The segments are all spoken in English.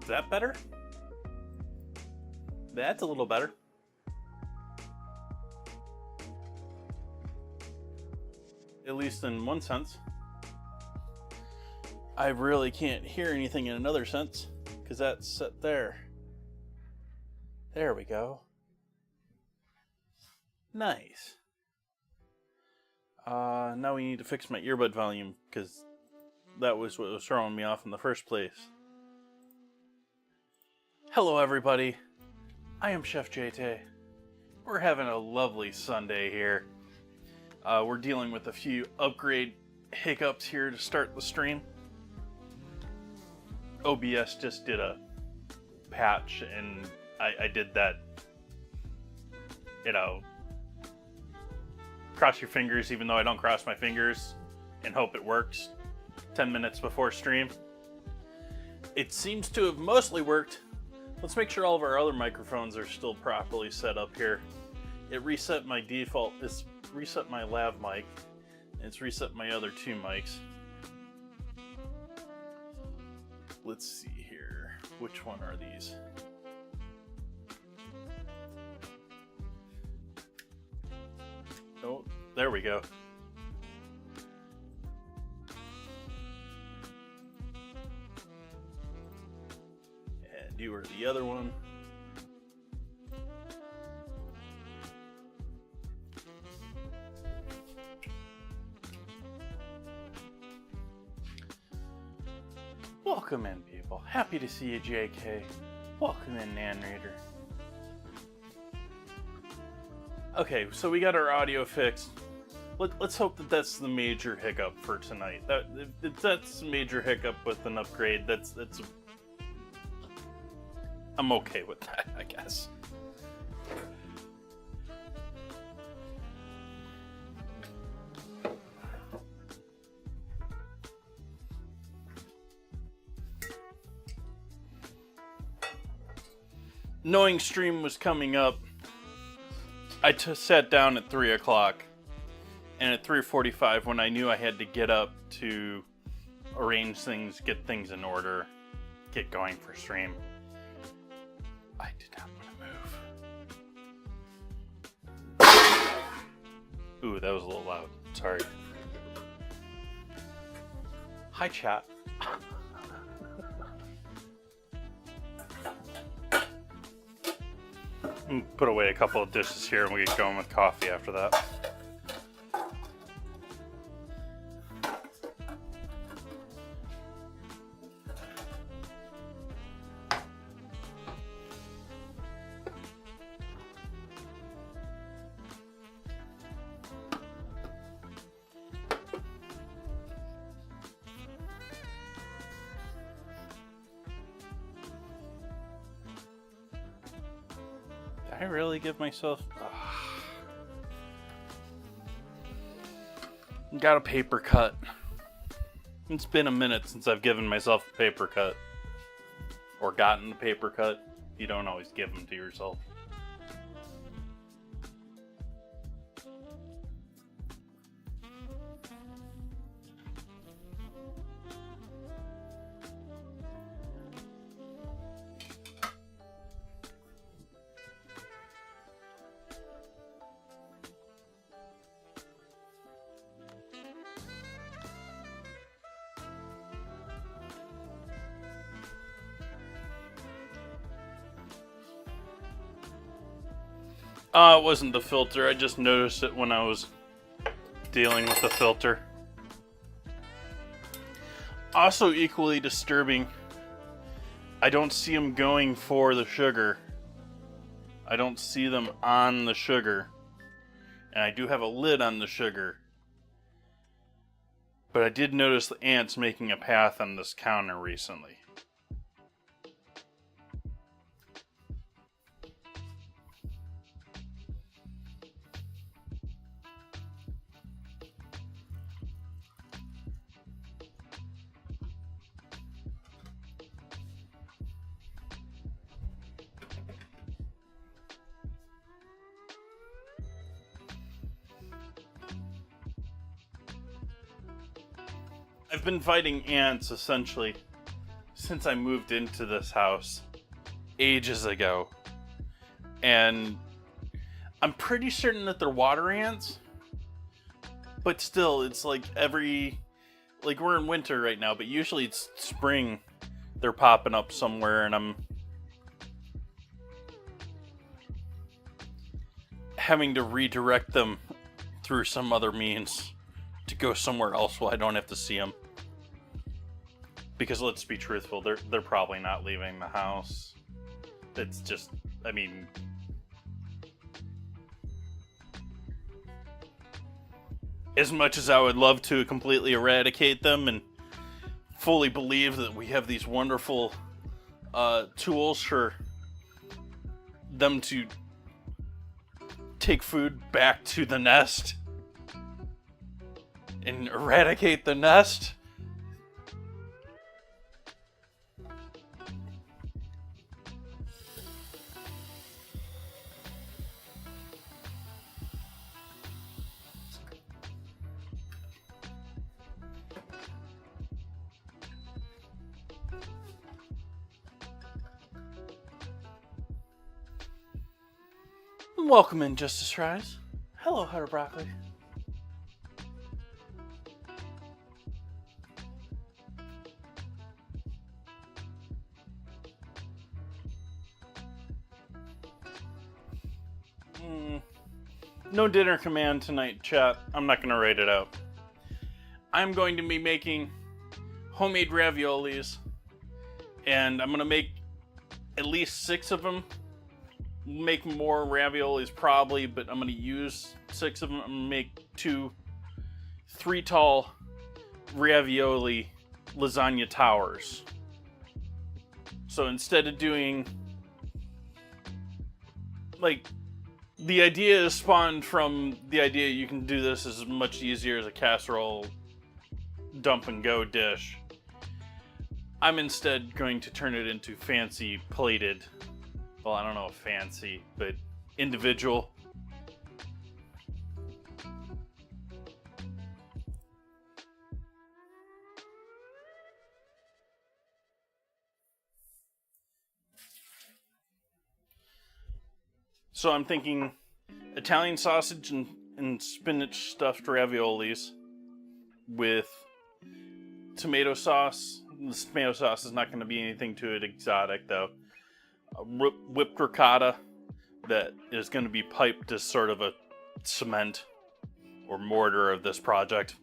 Is that better? That's a little better. At least in one sense. I really can't hear anything in another sense, because that's set there. There we go. Nice. Now we need to fix my earbud volume, because that was what was throwing me off in the first place. Hello everybody, I am Chef JT. We're having a lovely Sunday here. We're dealing with a few upgrade hiccups here to start the stream. OBS just did a patch and I did that, cross your fingers even though I don't cross my fingers and hope it works 10 minutes before stream. It seems to have mostly worked. Let's make sure all of our other microphones are still properly set up here. It reset my default, it's reset my lav mic, and it's reset my other two mics. Let's see here, which one are these? Oh, there we go. And you are the other one. Welcome in, people. Happy to see you, JK. Welcome in, Nan Reader. Okay, so we got our audio fixed. Let's hope that that's the major hiccup for tonight. If that's a major hiccup with an upgrade, I'm okay with that, I guess. Knowing stream was coming up, I sat down at 3 o'clock, and at 3:45 when I knew I had to get up to arrange things, get things in order, get going for stream, I did not want to move. Ooh, that was a little loud. Sorry. Hi, chat. Put away a couple of dishes here and we get going with coffee after that. I really give myself... Got a paper cut. It's been a minute since I've given myself a paper cut. Or gotten a paper cut. You don't always give them to yourself. It wasn't the filter, I just noticed it when I was dealing with the filter. Also equally disturbing, I don't see them going for the sugar. I don't see them on the sugar. And I do have a lid on the sugar. But I did notice the ants making a path on this counter recently. I've been fighting ants essentially since I moved into this house ages ago. And I'm pretty certain that they're water ants. But still, it's like like we're in winter right now, but usually it's spring. They're popping up somewhere, and I'm having to redirect them through some other means to go somewhere else while I don't have to see them. Because let's be truthful, they're probably not leaving the house. It's just, I mean, as much as I would love to completely eradicate them and fully believe that we have these wonderful tools for them to take food back to the nest and eradicate the nest. Welcome in, Justice Fries. Hello, Hutter Broccoli. No dinner command tonight, chat. I'm not going to write it out. I'm going to be making homemade raviolis, and I'm going to make at least 6 of them. Make more raviolis probably, but I'm going to use 6 of them. I'm going to make 3 tall ravioli lasagna towers. So instead of doing, like, the idea is spawned from the idea you can do this as much easier as a casserole dump and go dish. I'm instead going to turn it into fancy plated, well, I don't know if fancy, but individual. So I'm thinking Italian sausage and spinach stuffed raviolis with tomato sauce. This tomato sauce is not going to be anything too exotic, though. Whipped ricotta that is going to be piped as sort of a cement or mortar of this project.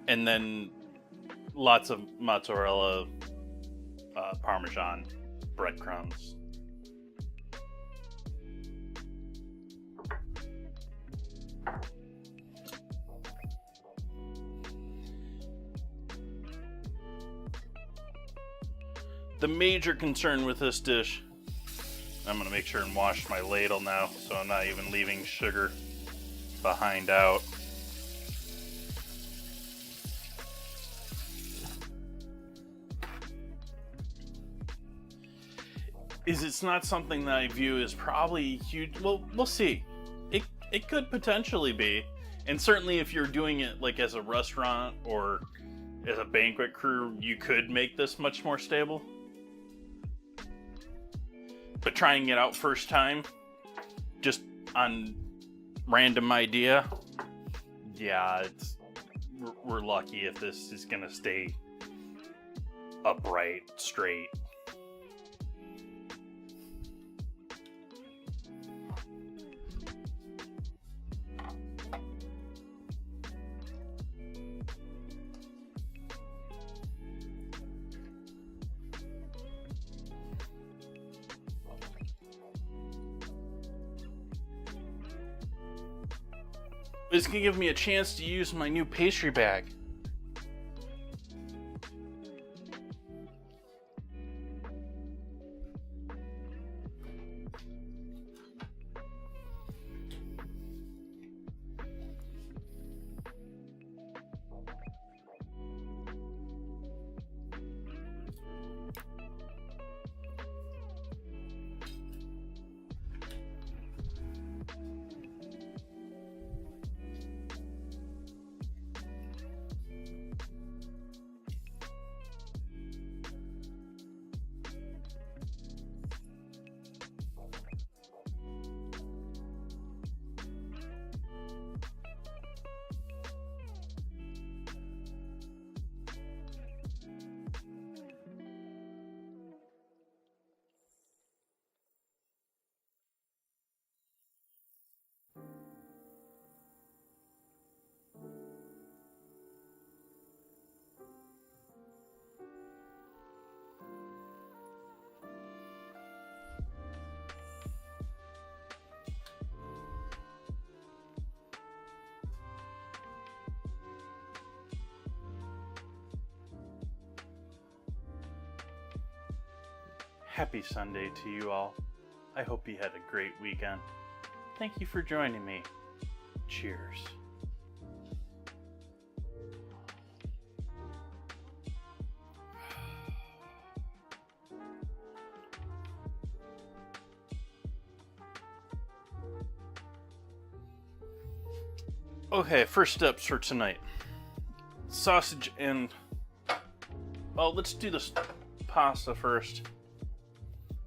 And then lots of mozzarella, Parmesan, breadcrumbs. The major concern with this dish, I'm going to make sure and wash my ladle now so I'm not even leaving sugar behind out. It's not something that I view as probably huge. Well, we'll see. It could potentially be. And certainly if you're doing it like as a restaurant or as a banquet crew, you could make this much more stable. But trying it out first time, just on random idea, yeah, we're lucky if this is gonna stay upright, straight. It's gonna give me a chance to use my new pastry bag. Happy Sunday to you all. I hope you had a great weekend. Thank you for joining me. Cheers. Okay, first steps for tonight. Sausage and... well, let's do this pasta first.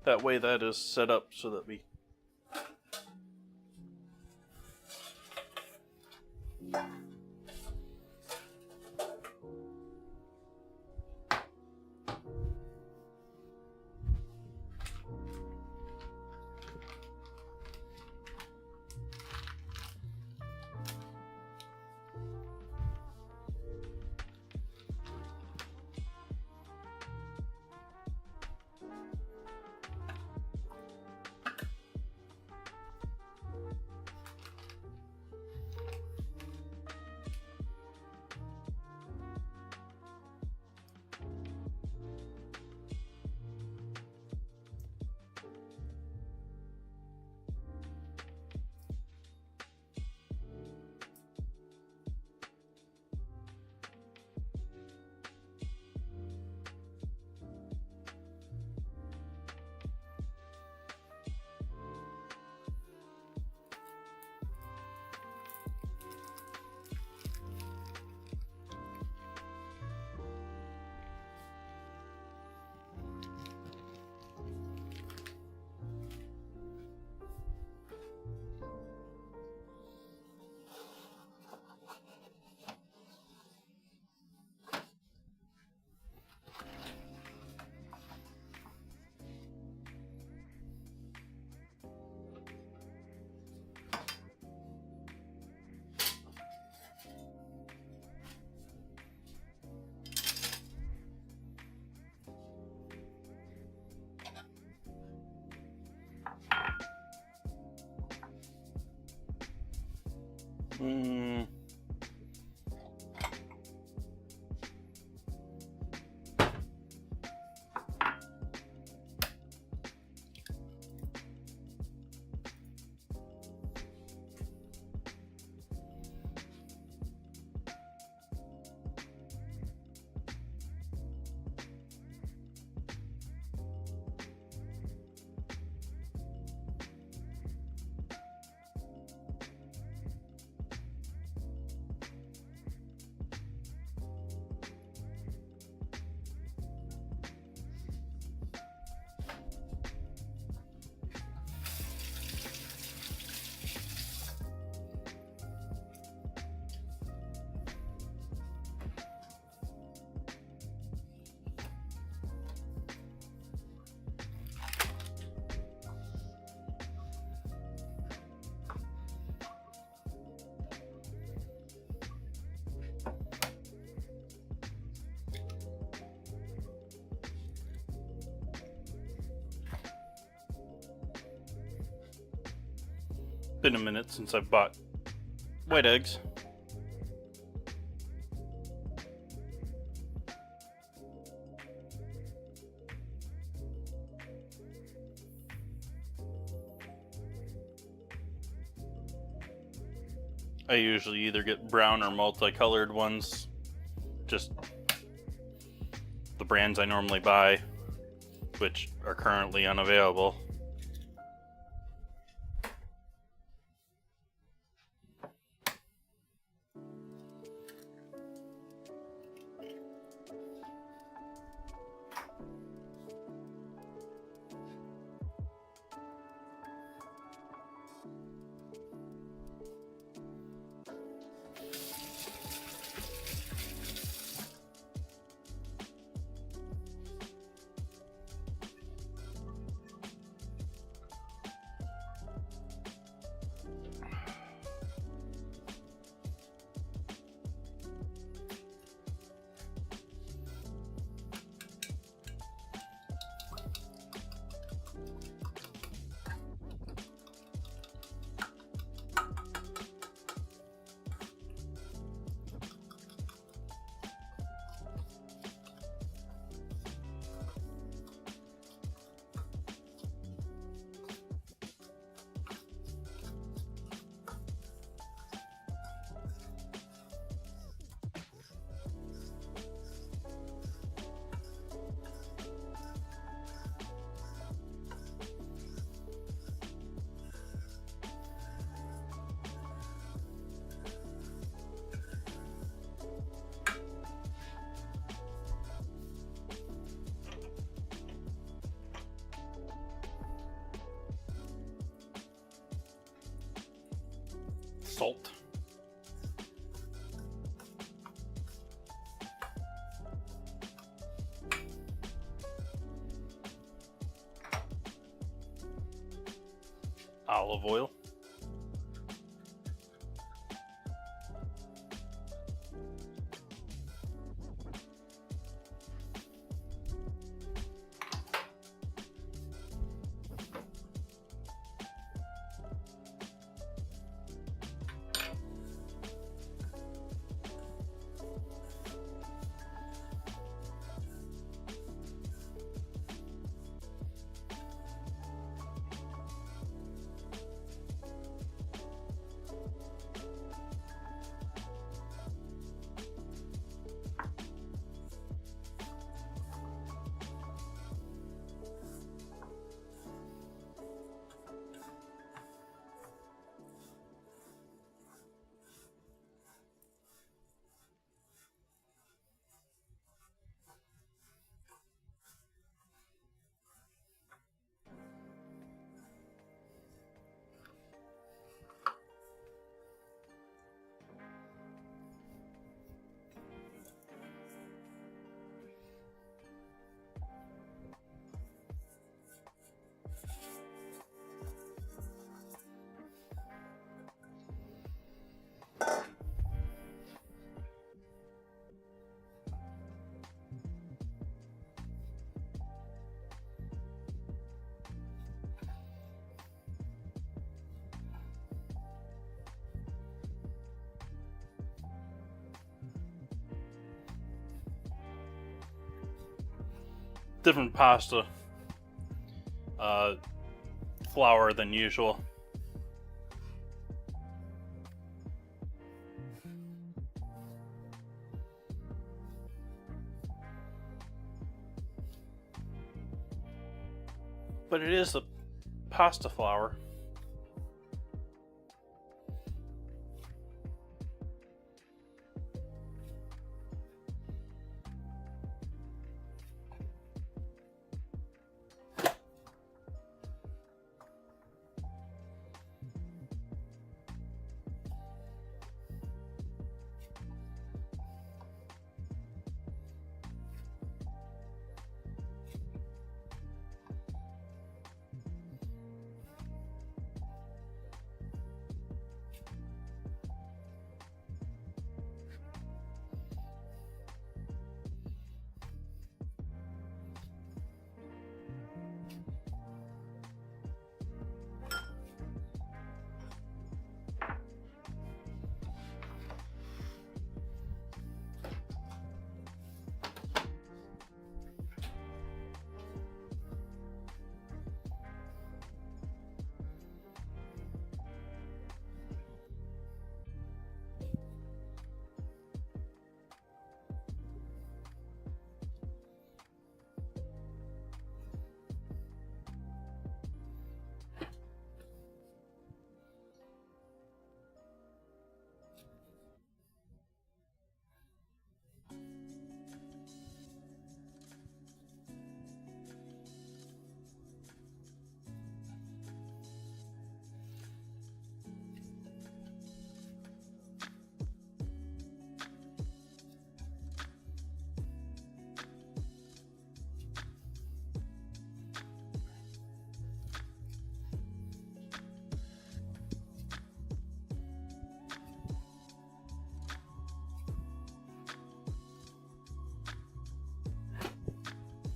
That way that is set up so that we... been a minute since I've bought white eggs. I usually either get brown or multicolored ones, just the brands I normally buy, which are currently unavailable. salt. Olive oil. Different pasta flour than usual. But it is the pasta flour.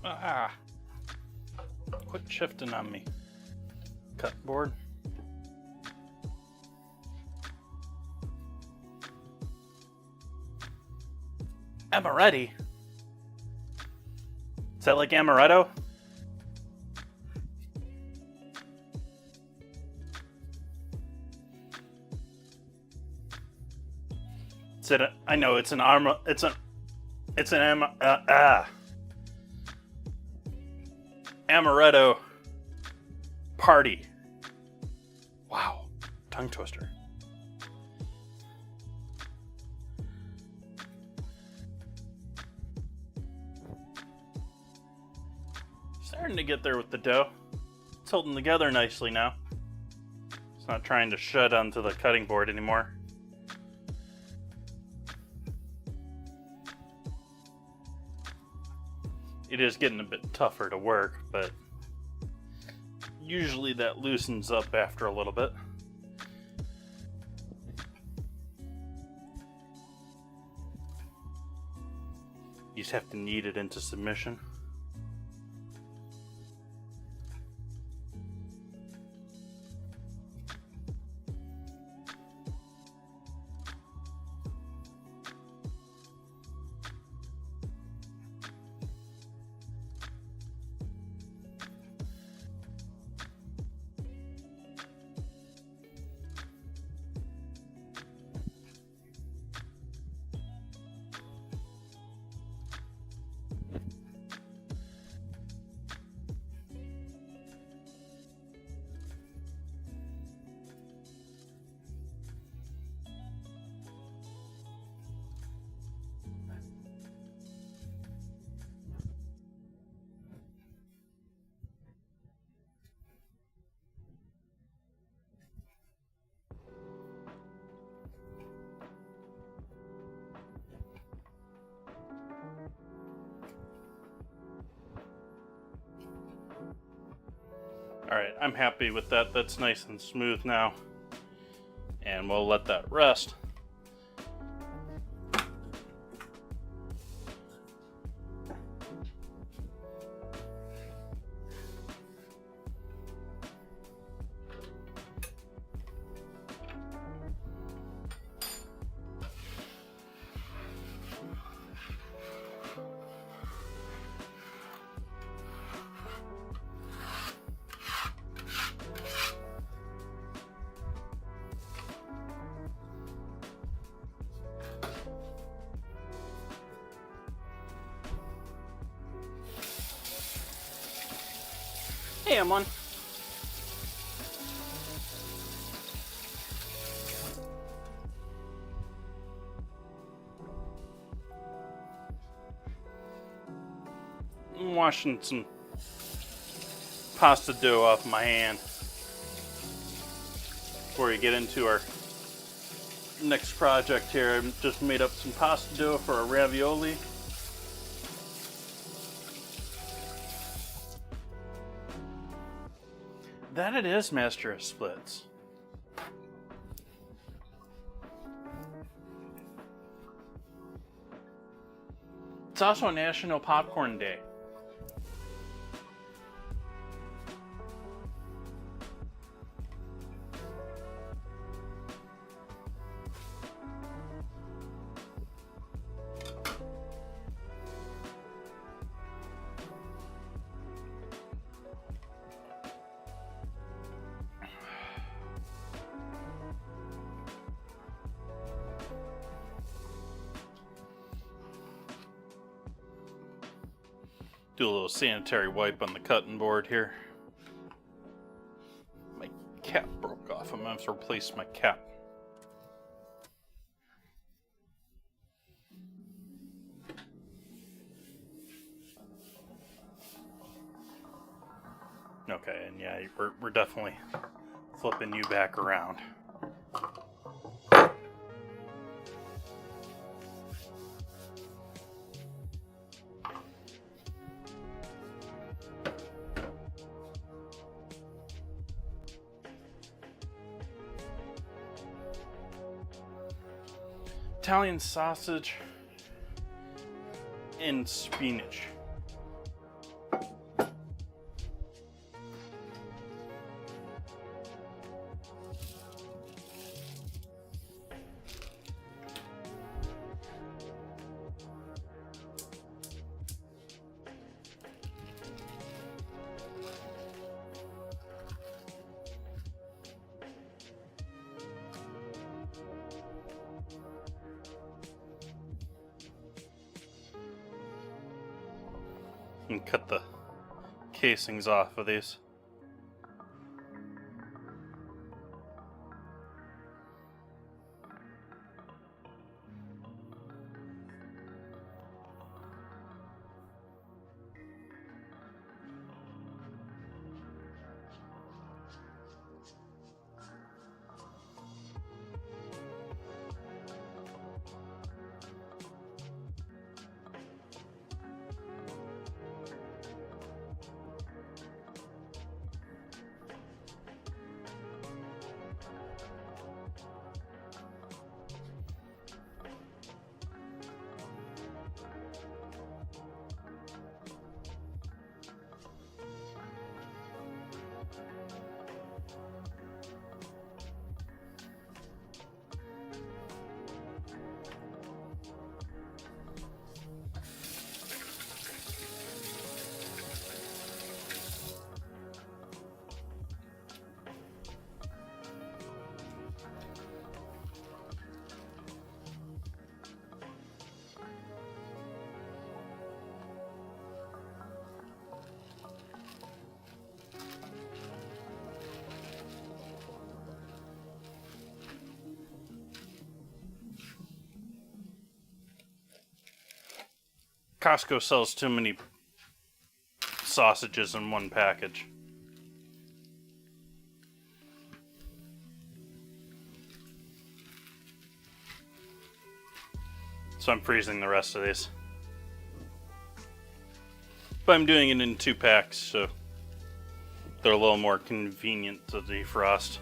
Ah, quit shifting on me. Cut board. Amaretti? Is that like amaretto? Is it I know it's an armor. It's an amaretto party. Wow, tongue twister. Starting to get there with the dough. It's holding together nicely now. It's not trying to shed onto the cutting board anymore. It is getting a bit tougher to work, but usually that loosens up after a little bit. You just have to knead it into submission. Alright, I'm happy with that. That's nice and smooth now. And we'll let that rest. Hey, I'm on. I'm washing some pasta dough off my hand before we get into our next project here. I just made up some pasta dough for a ravioli. That it is, Master of Splits. It's also National Popcorn Day. Do a little sanitary wipe on the cutting board here. My cap broke off. I'm gonna have to replace my cap. Okay, and yeah, we're definitely flipping you back around. Italian sausage and spinach. And cut the casings off of these. Costco sells too many sausages in one package. So I'm freezing the rest of these. But I'm doing it in 2 packs, so they're a little more convenient to defrost.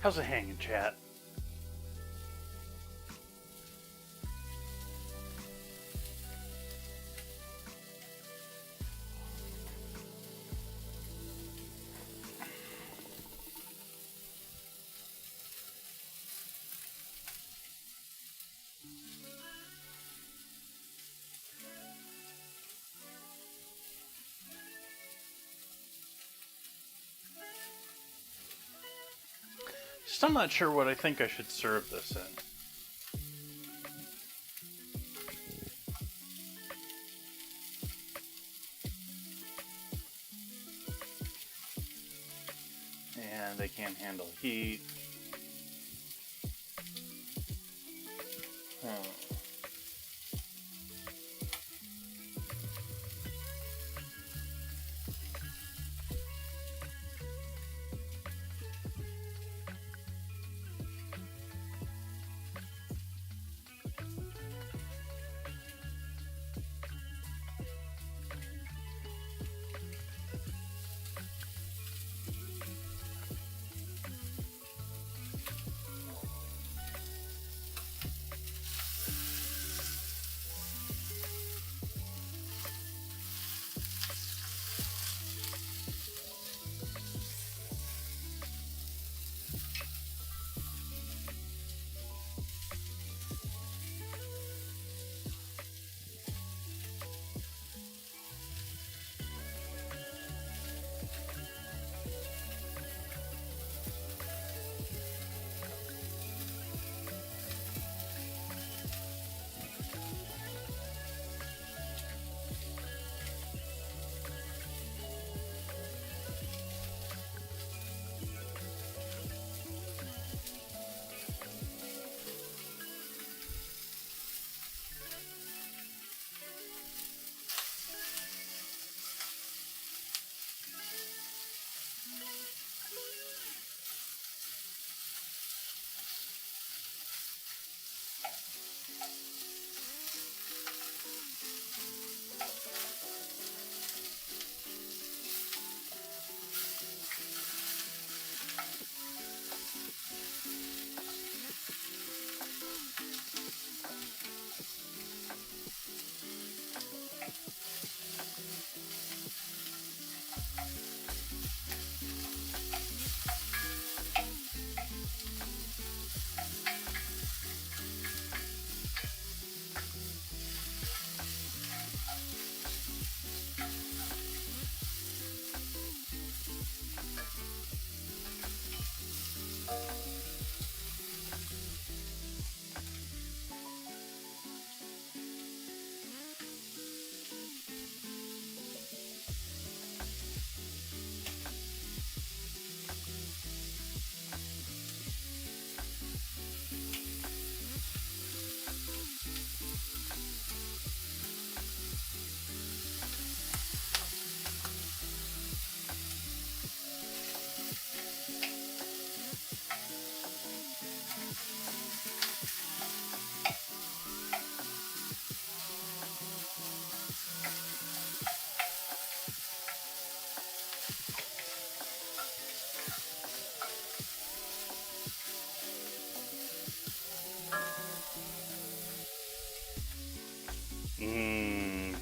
How's it hanging, chat? Still not sure what I think I should serve this in. And they can't handle heat.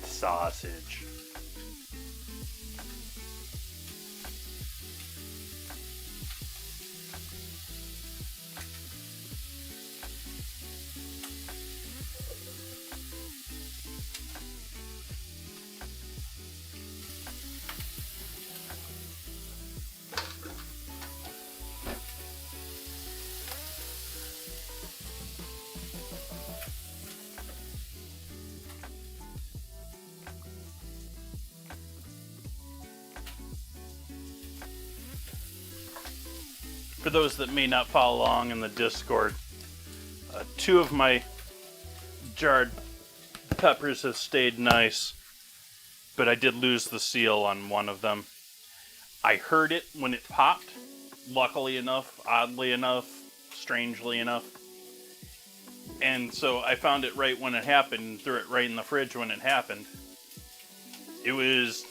Sausage. For those that may not follow along in the Discord, 2 of my jarred peppers have stayed nice, but I did lose the seal on one of them. I heard it when it popped, luckily enough, oddly enough, strangely enough. And so I found it right when it happened and threw it right in the fridge when it happened. It was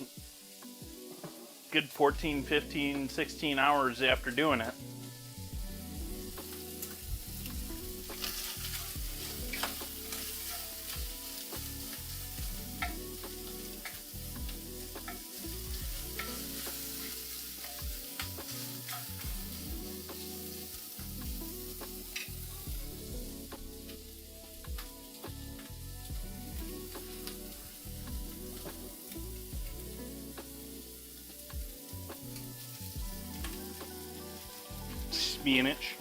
good 14, 15, 16 hours after doing it. Spinach.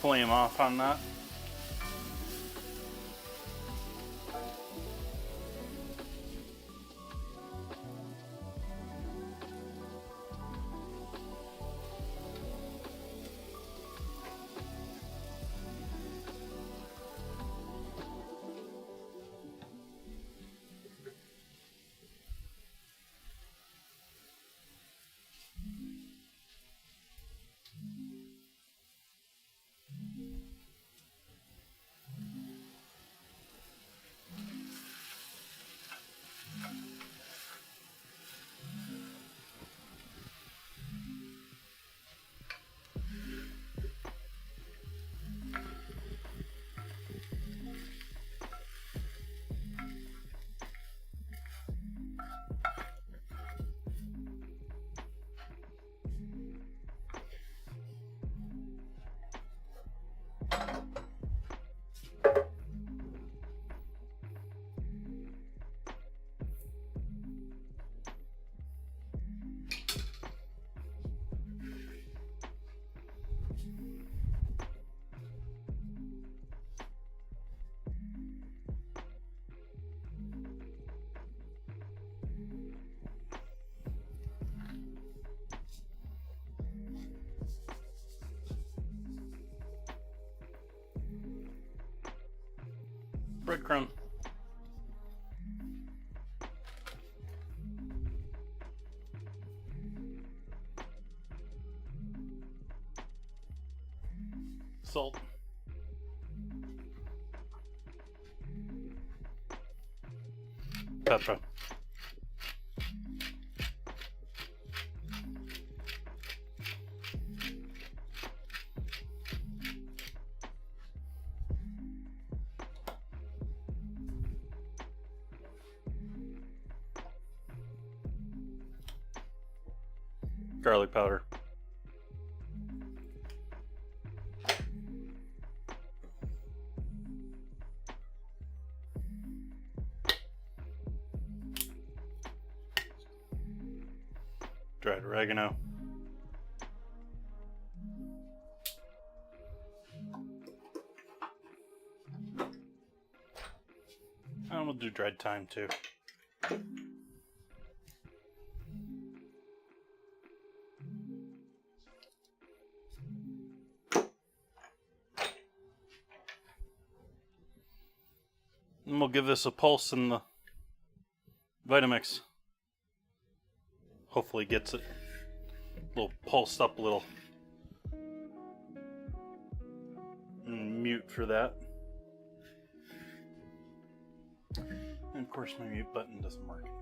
Flame off on that. Breadcrumb. Salt. Pepper. garlic powder. Dried oregano. And we'll do dried thyme too. And we'll give this a pulse in the Vitamix. Hopefully gets it a little pulsed up a little. And mute for that. And of course my mute button doesn't work anymore.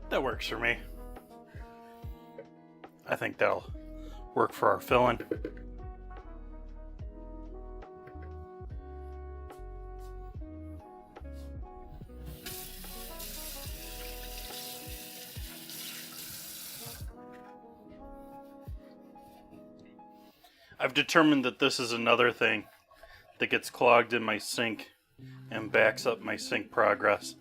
That works for me. I think that'll work for our filling. I've determined that this is another thing that gets clogged in my sink and backs up my sink progress.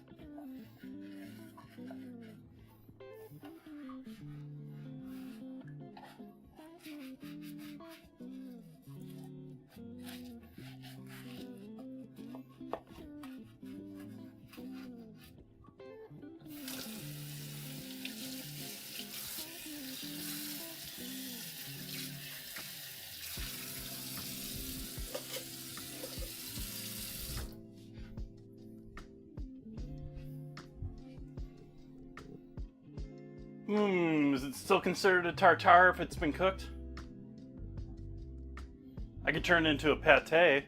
Is it still considered a tartare if it's been cooked? I could turn it into a pate.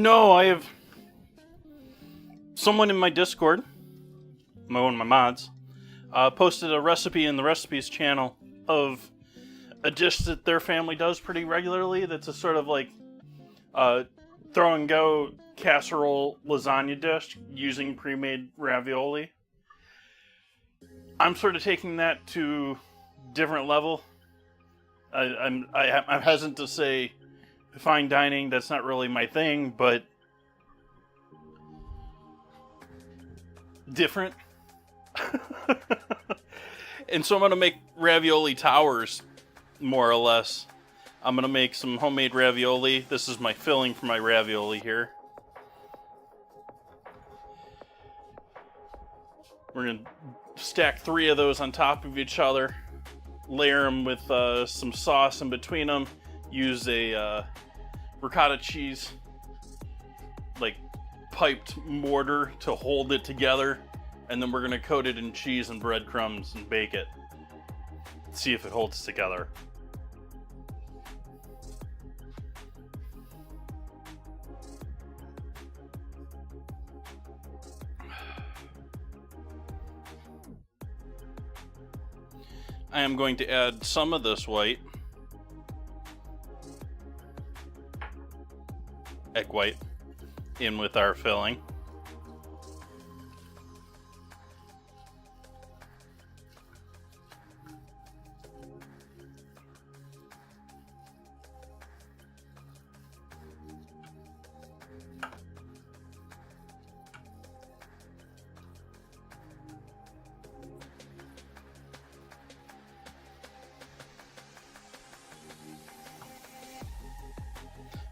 No, I have someone in my Discord, one of my mods, posted a recipe in the recipes channel of a dish that their family does pretty regularly. That's a sort of like throw and go casserole lasagna dish using pre-made ravioli. I'm sort of taking that to different level. I'm hesitant to say fine dining. That's not really my thing, but different. And so I'm gonna make ravioli towers, more or less. I'm gonna make some homemade ravioli. This is my filling for my ravioli here. We're gonna stack 3 of those on top of each other, layer them with some sauce in between them, use a ricotta cheese like piped mortar to hold it together, and then we're gonna coat it in cheese and breadcrumbs and bake it. See if it holds together. I am going to add some of this white, egg white, in with our filling.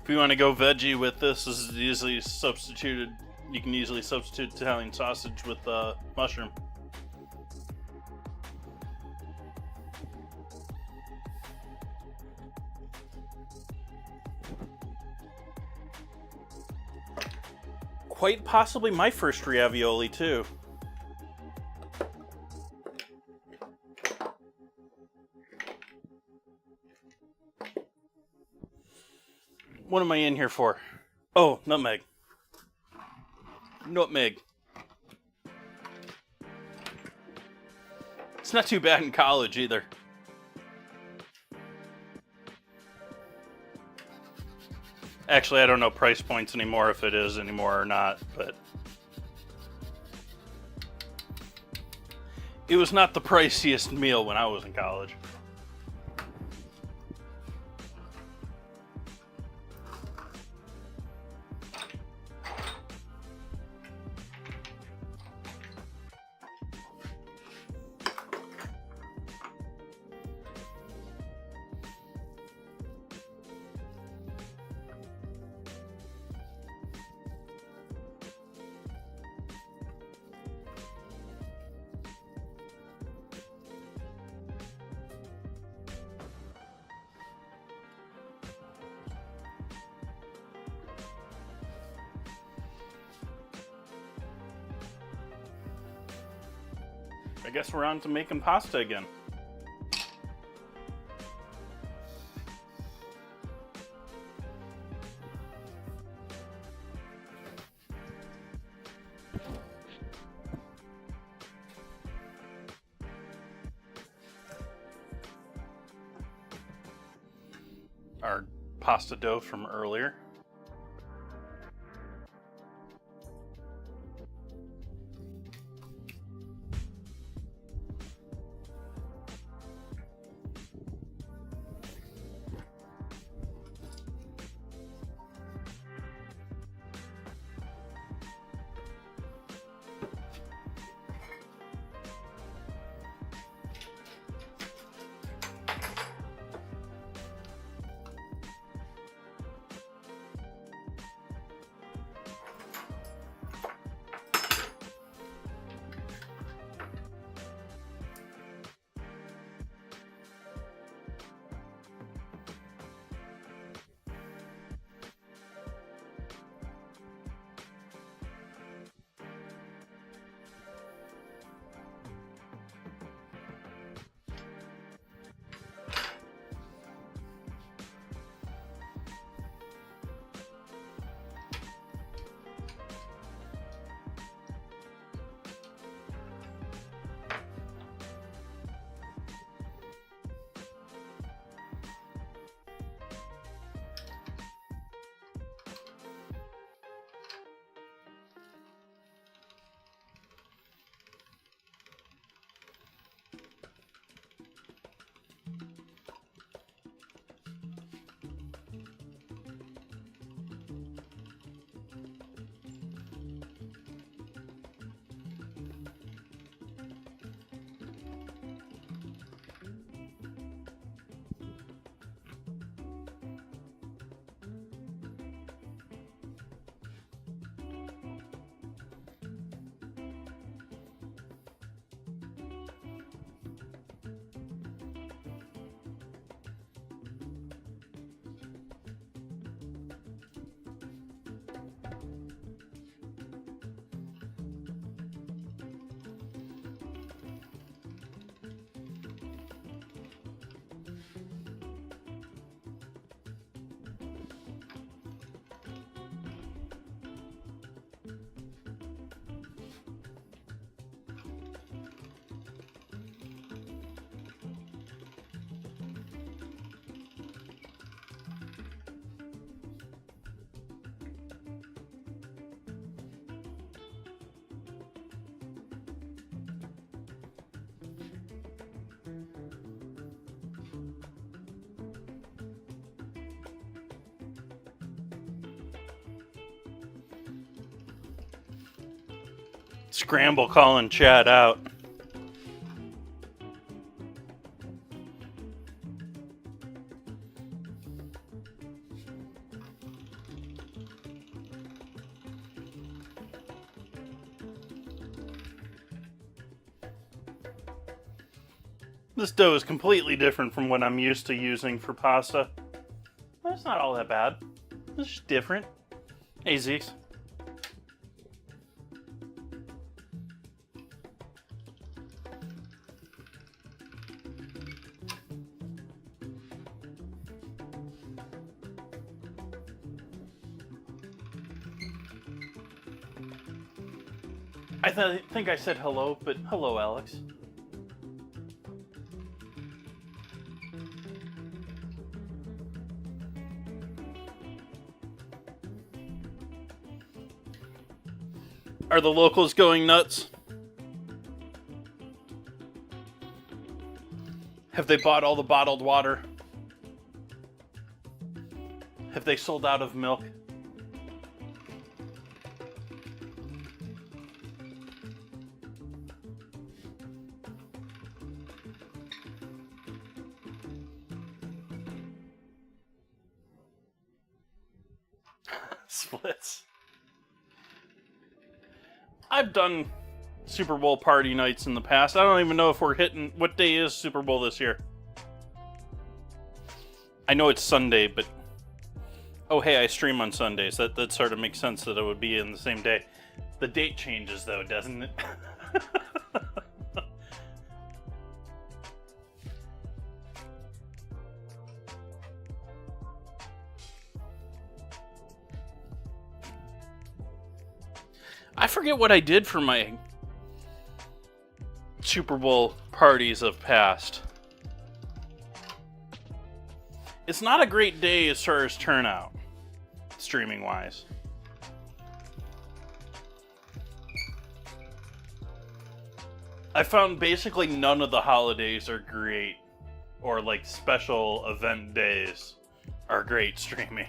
If you want to go veggie with this is easily substituted. You can easily substitute Italian sausage with mushroom. Quite possibly my first ravioli too. What am I in here for? Oh, nutmeg. Nutmeg. It's not too bad in college either. Actually, I don't know price points anymore if it is anymore or not, but it was not the priciest meal when I was in college. I guess we're on to making pasta again. Our pasta dough from earlier. Scramble calling Chad out. This dough is completely different from what I'm used to using for pasta. But it's not all that bad. It's just different. Hey, Zeeks. I think I said hello, but hello, Alex. Are the locals going nuts? Have they bought all the bottled water? Have they sold out of milk? Splits. I've done Super Bowl party nights in the past. I don't even know if we're hitting... What day is Super Bowl this year? I know it's Sunday, but... Oh, hey, I stream on Sundays. That sort of makes sense that it would be in the same day. The date changes, though, doesn't it? I forget what I did for my Super Bowl parties of past. It's not a great day as far as turnout, streaming wise. I found basically none of the holidays are great, or like special event days are great streaming.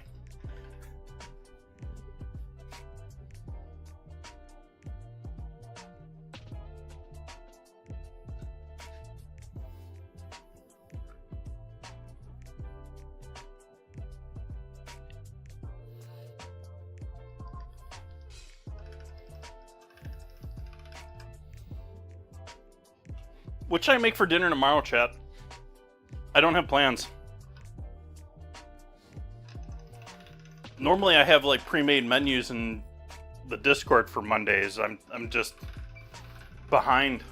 What should I make for dinner tomorrow, chat? I don't have plans. Normally I have like pre-made menus in the Discord for Mondays. I'm just behind.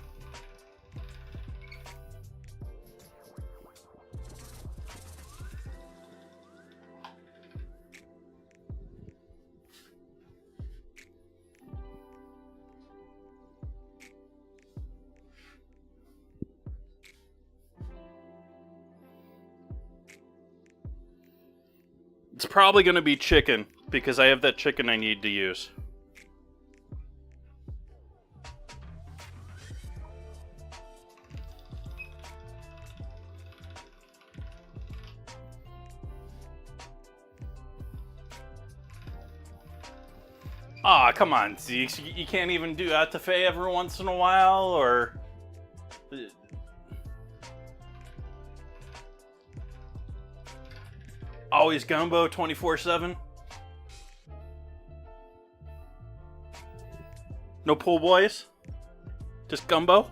It's probably going to be chicken, because I have that chicken I need to use. Aw, come on, Zeke. You can't even do etouffee every once in a while, or... Always gumbo 24/7? No pool boys? Just gumbo?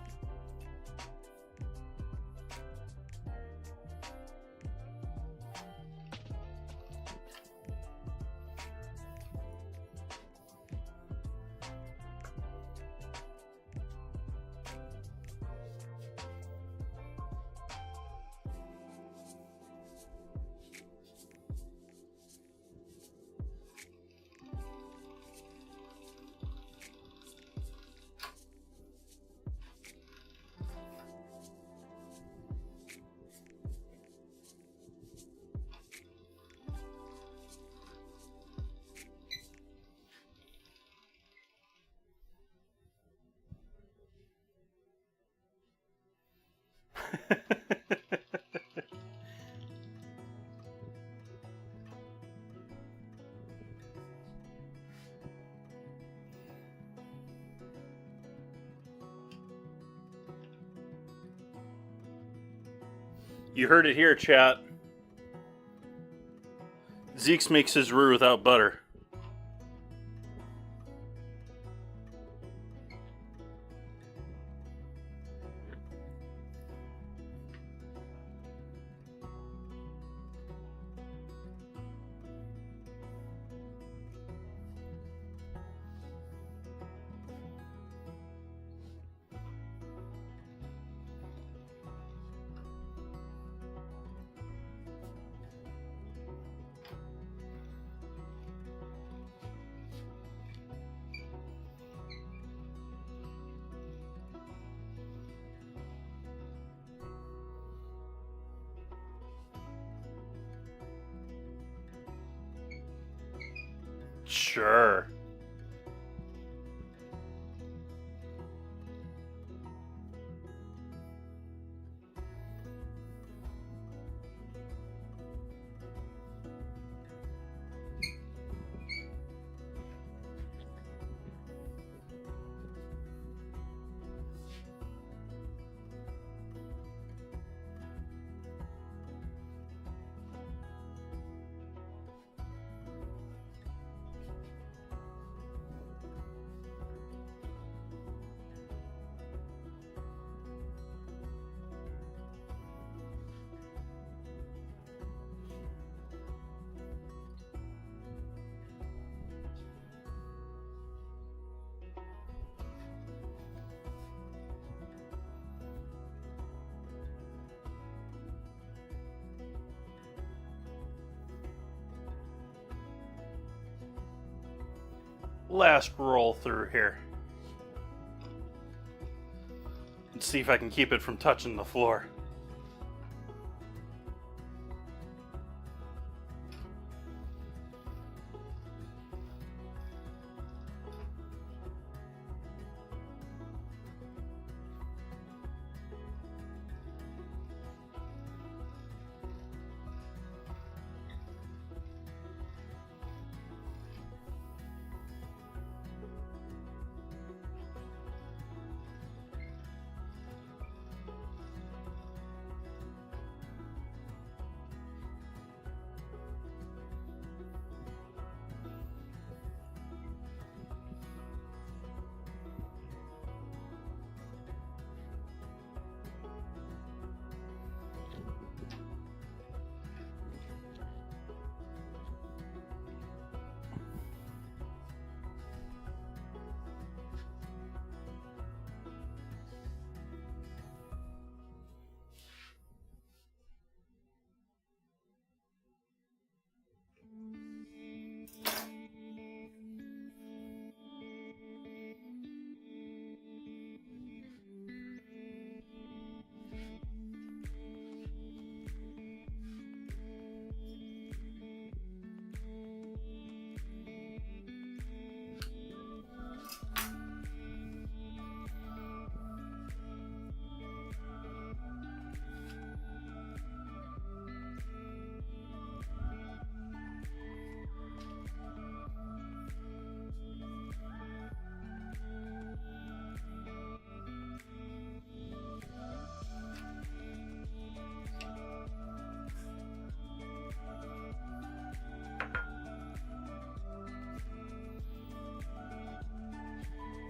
You heard it here, chat. Zeke's makes his roux without butter. Sure. Last roll through here. Let's see if I can keep it from touching the floor.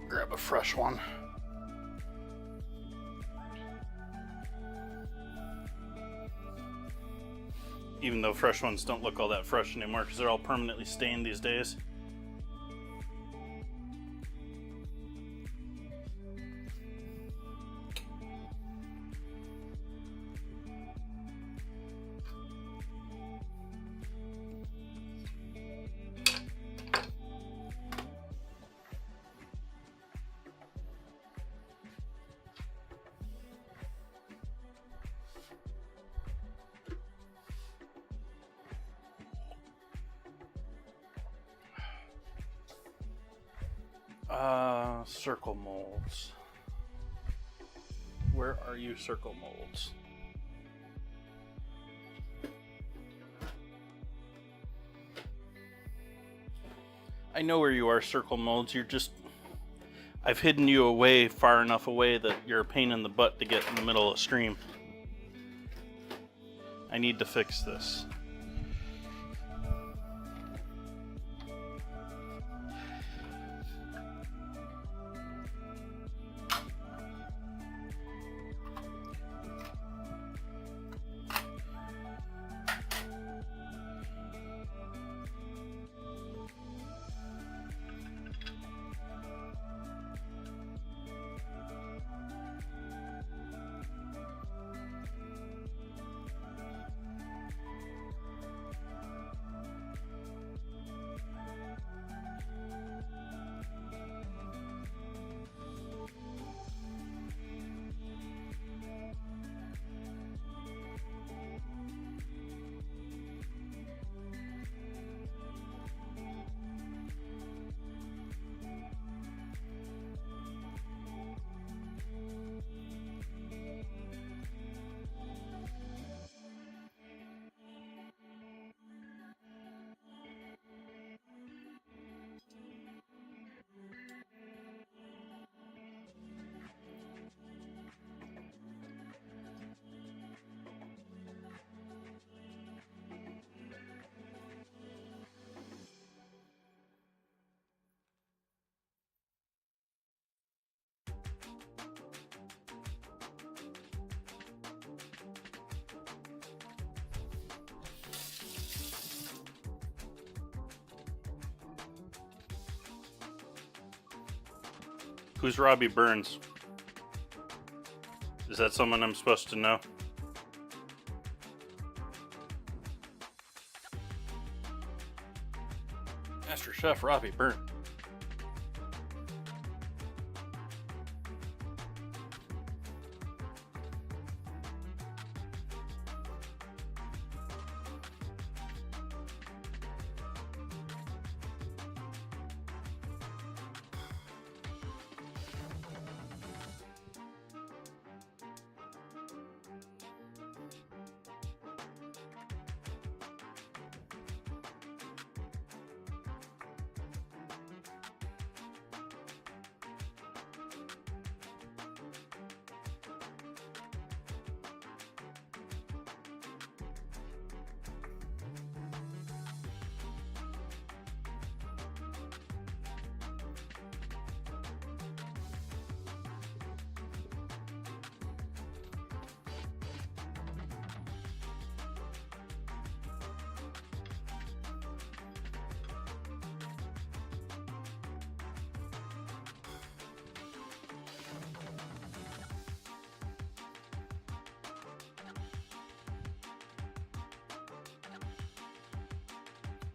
Grab a fresh one. Even though fresh ones don't look all that fresh anymore because they're all permanently stained these days. Circle molds. Where are you, circle molds? I know where you are, circle molds. You're just... I've hidden you away far enough away that you're a pain in the butt to get in the middle of stream. I need to fix this. Who's Robbie Burns? Is that someone I'm supposed to know? Master Chef Robbie Burns.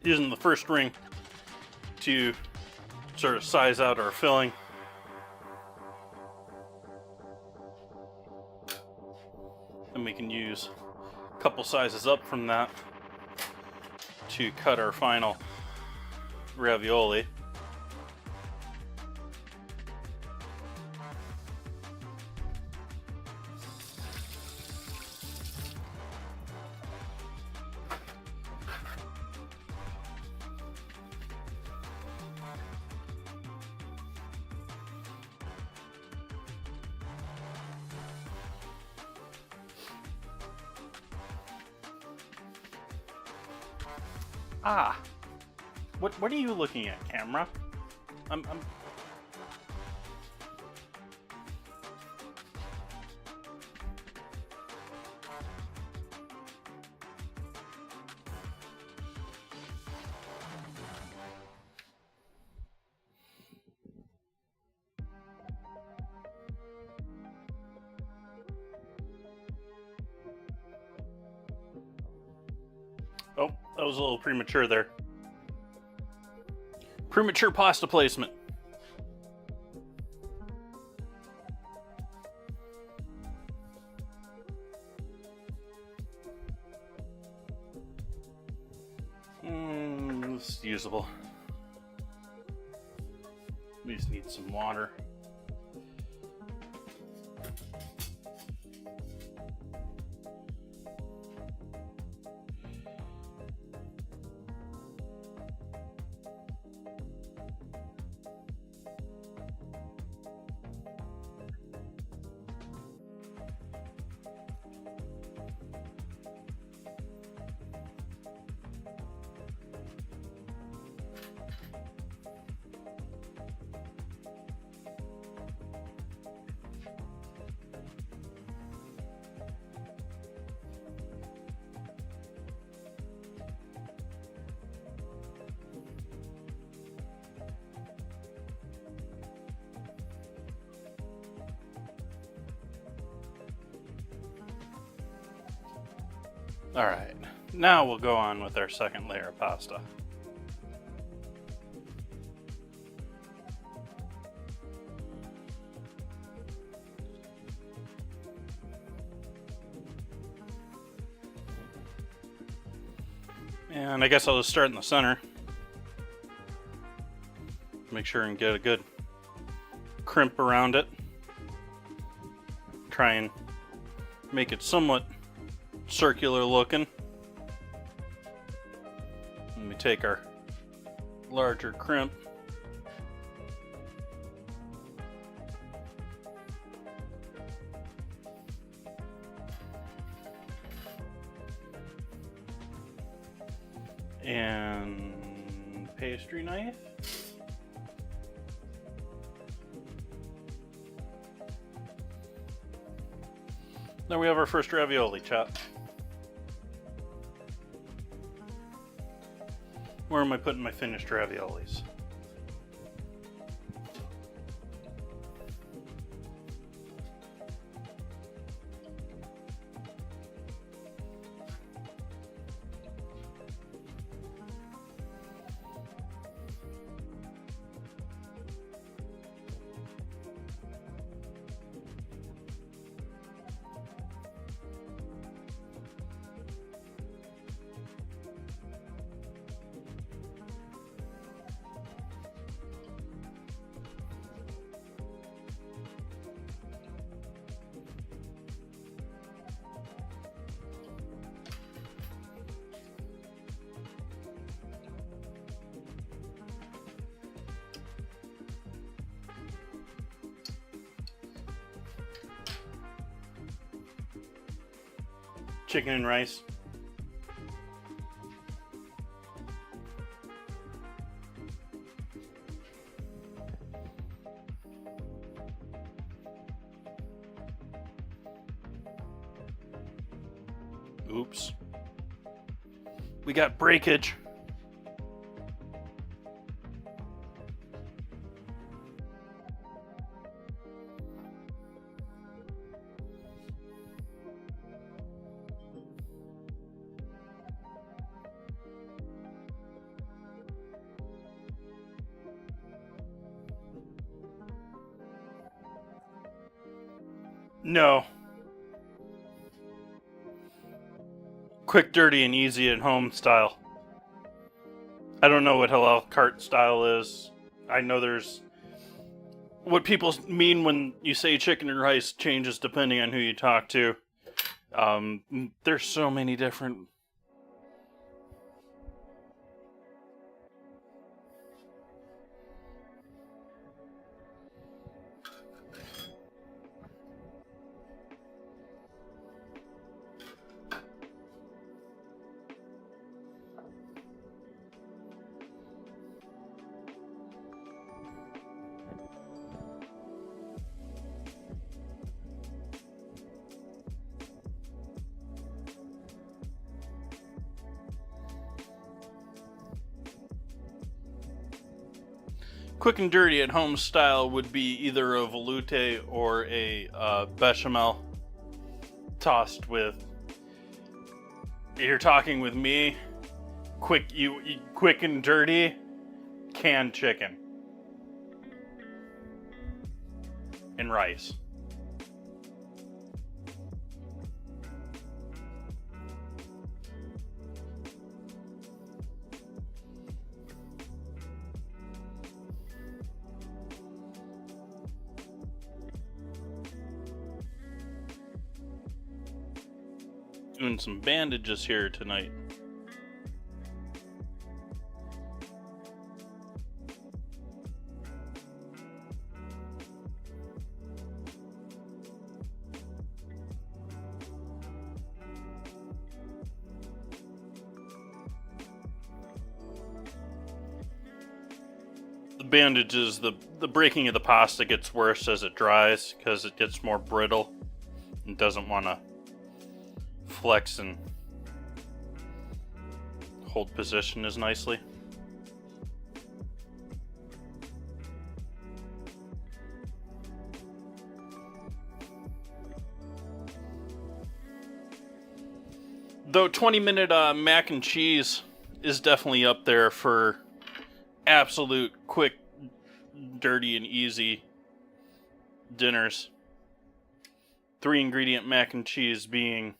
Using the first ring to sort of size out our filling. And we can use a couple sizes up from that to cut our final ravioli. Ah, what are you looking at, camera? I'm Oh, that was a little premature there. Premature pasta placement. This is usable. We just need some water. Alright, now we'll go on with our second layer of pasta. And I guess I'll just start in the center. Make sure and get a good crimp around it. Try and make it somewhat circular looking. And we take our larger crimp. And pastry knife. Now we have our first ravioli chop. Where am I putting my finished raviolis? Chicken and rice. Oops. We got breakage. No. Quick, dirty, and easy at home style. I don't know what a la carte style is. I know there's... What people mean when you say chicken and rice changes depending on who you talk to. There's so many different... Quick and dirty at home style would be either a veloute or a bechamel tossed with. You're talking with me. Quick and dirty canned chicken and rice. Doing some bandages here tonight. The bandages, the breaking of the pasta gets worse as it dries because it gets more brittle and doesn't want to flex and hold position as nicely. Though 20-minute mac and cheese is definitely up there for absolute quick, dirty, and easy dinners. 3-ingredient mac and cheese being,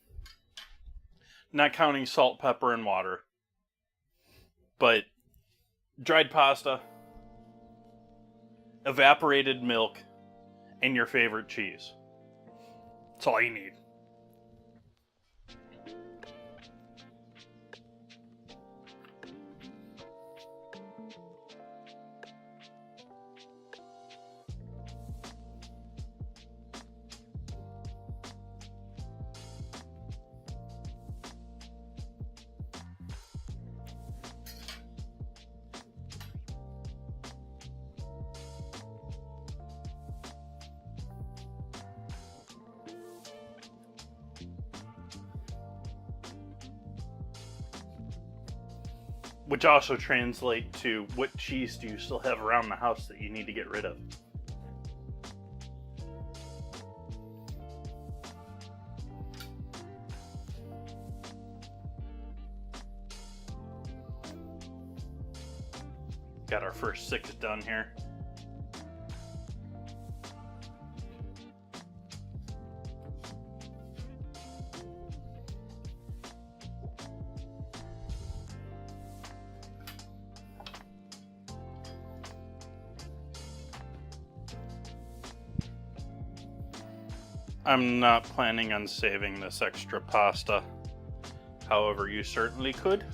not counting salt, pepper, and water, but dried pasta, evaporated milk, and your favorite cheese. That's all you need. Which also translate to what cheese do you still have around the house that you need to get rid of. Got our first 6 done here. I'm not planning on saving this extra pasta. However, you certainly could.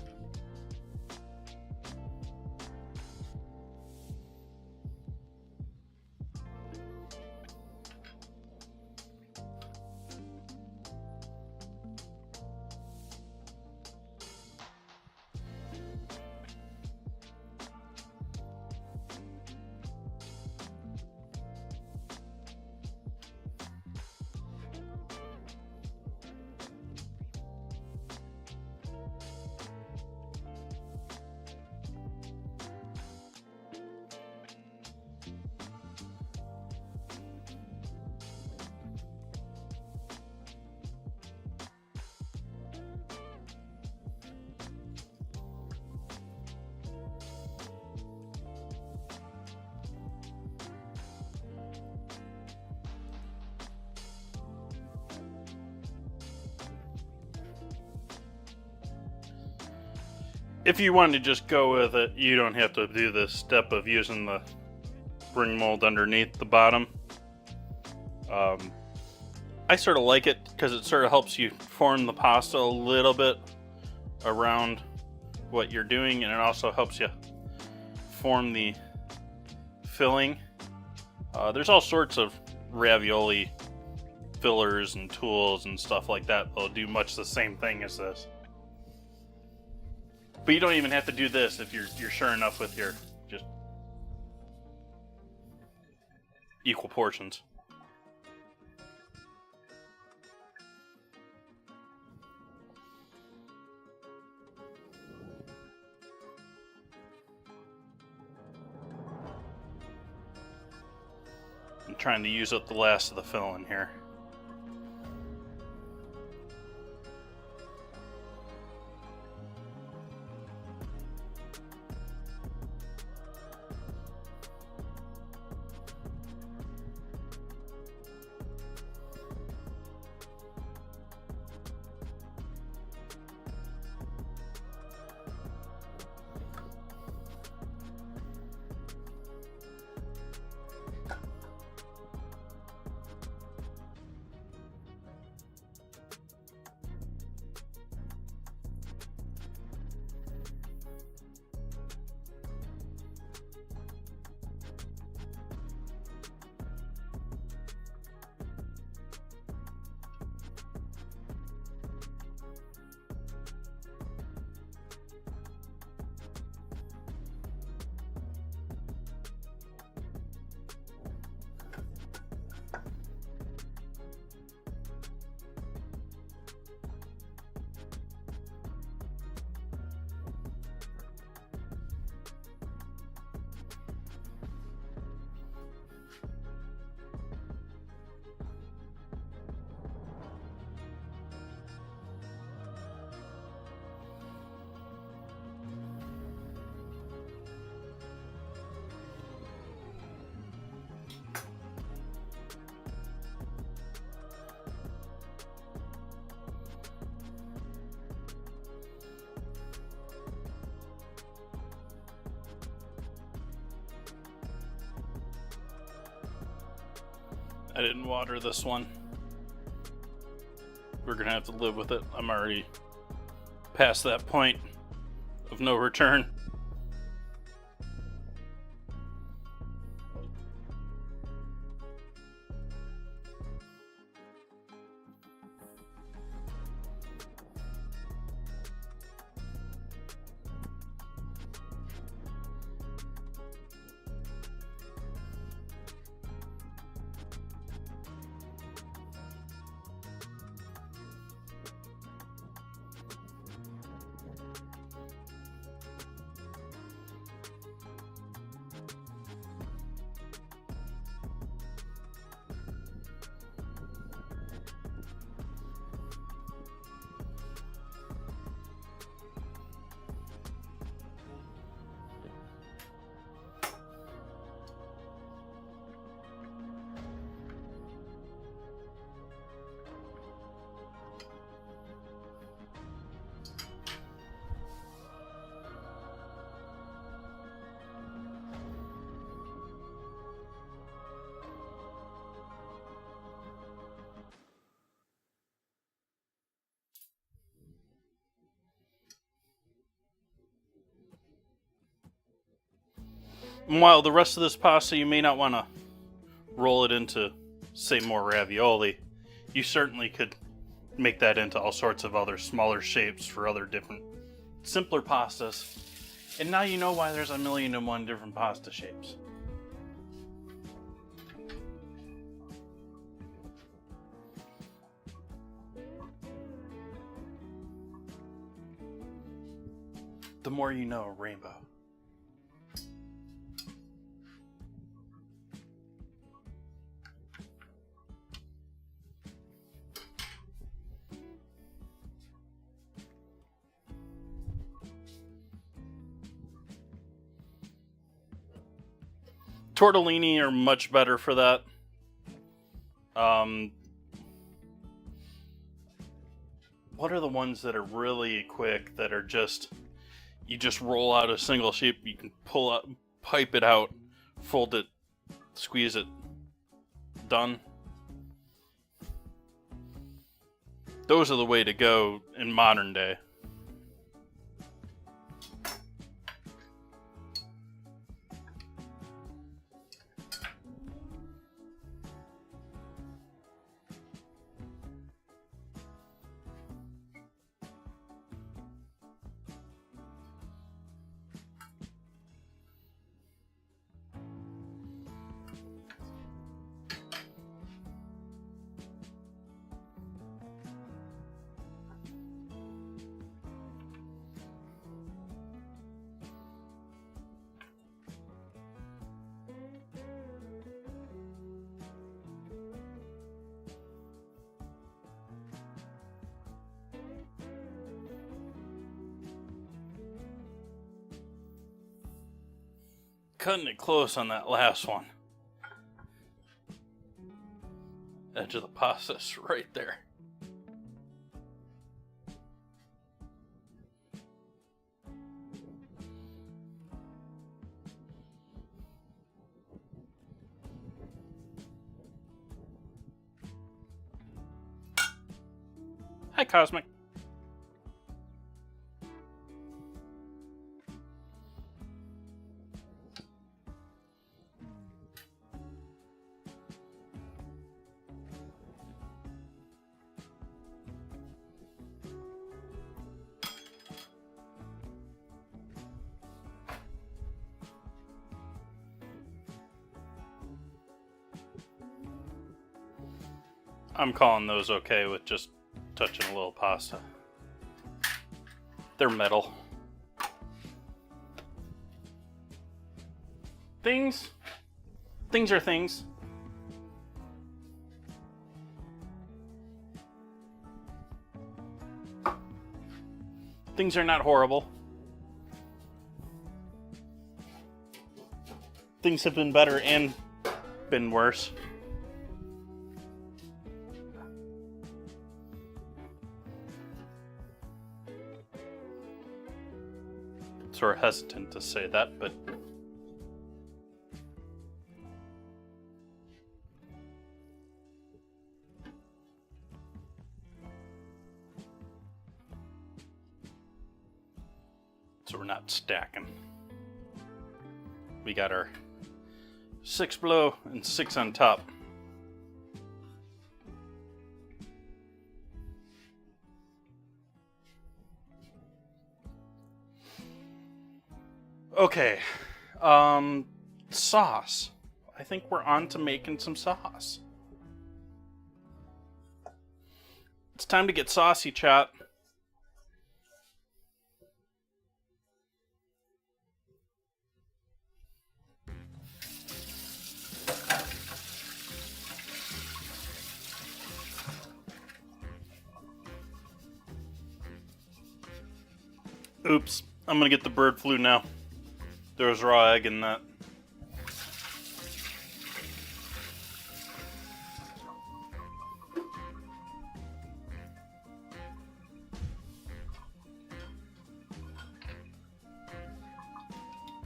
If you want to just go with it, you don't have to do this step of using the ring mold underneath the bottom. I sort of like it because it sort of helps you form the pasta a little bit around what you're doing, and it also helps you form the filling. There's all sorts of ravioli fillers and tools and stuff like that that'll do much the same thing as this. But you don't even have to do this if you're sure enough with your just equal portions. I'm trying to use up the last of the filling here. I didn't water this one. We're gonna have to live with it. I'm already past that point of no return. And while the rest of this pasta, you may not want to roll it into, say, more ravioli, you certainly could make that into all sorts of other smaller shapes for other different, simpler pastas. And now you know why there's 1,000,001 different pasta shapes. The more you know, Rainbow. Tortellini are much better for that. What are the ones that are really quick, that are just, you just roll out a single shape, you can pull out, pipe it out, fold it, squeeze it, done. Those are the way to go in modern day. Cutting it close on that last one. Edge of the pasta's right there. Hi, Cosmic. I'm calling those okay with just touching a little pasta. They're metal. Things are things. Things are not horrible. Things have been better and been worse. Sort of hesitant to say that, but so we're not stacking. We got our 6 below and 6 on top. Okay, sauce. I think we're on to making some sauce. It's time to get saucy, chat. Oops, I'm gonna get the bird flu now. There was raw egg in that.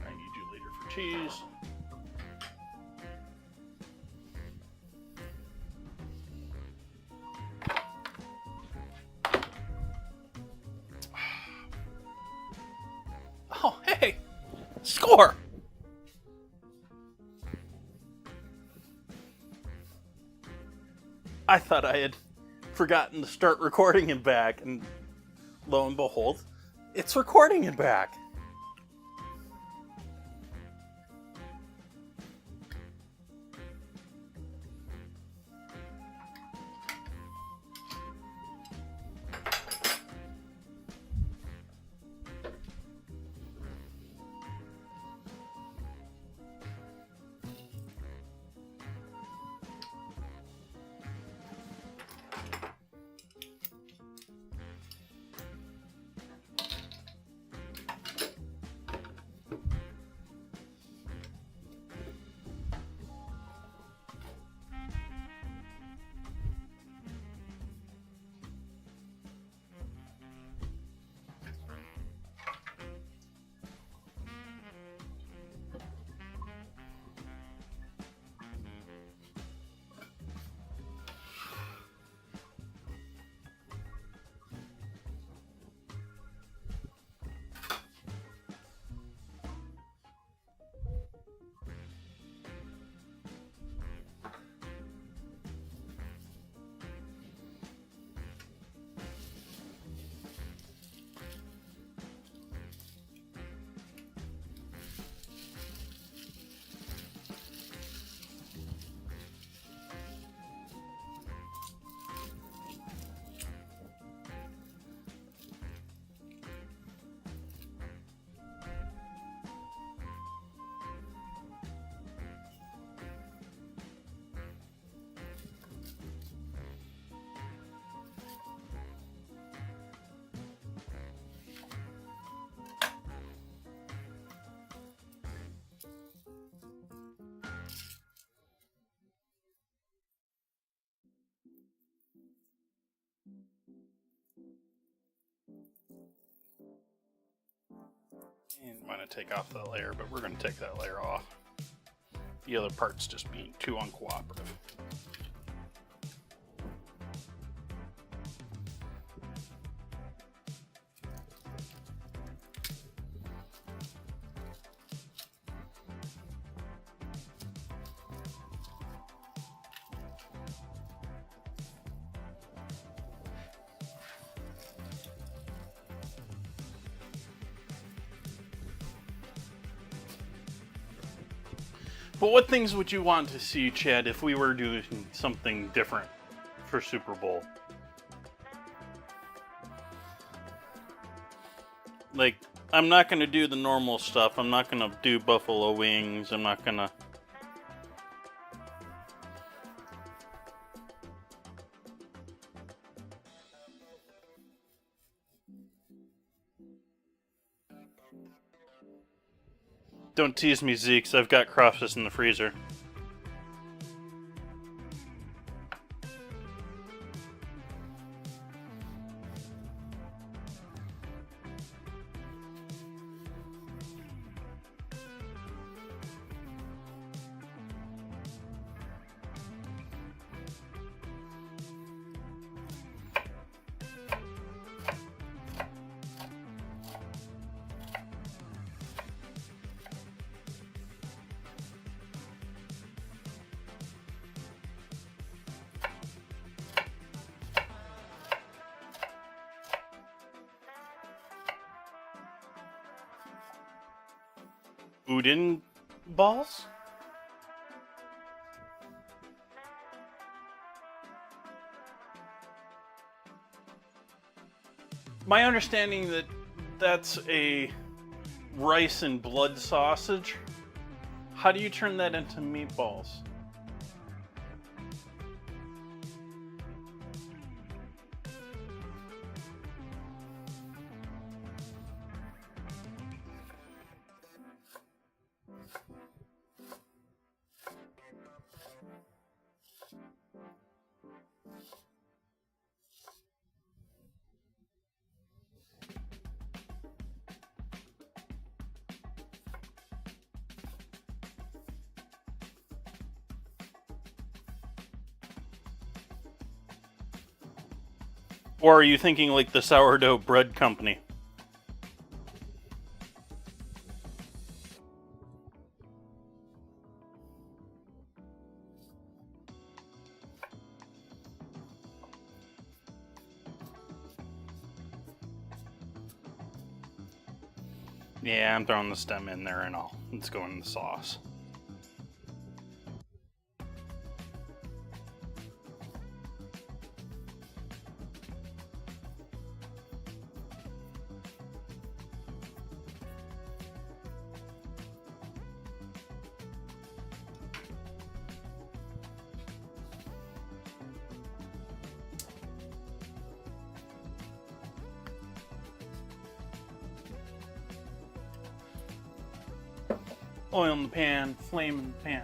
I need you later for cheese. Oh, hey! Score! I thought I had forgotten to start recording him back, and lo and behold, it's recording him back. And I'm going to take off that layer, but we're going to take that layer off. The other part's just being too uncooperative. But what things would you want to see, Chad, if we were doing something different for Super Bowl? Like, I'm not going to do the normal stuff. I'm not going to do buffalo wings. I'm not going to... Don't tease me, Zeke, 'cause I've got crawfish in the freezer. udon balls? My understanding that that's a rice and blood sausage. How do you turn that into meatballs? Or are you thinking like the sourdough bread company? Yeah, I'm throwing the stem in there and all. Let's go in the sauce. Oil in the pan, flame in the pan.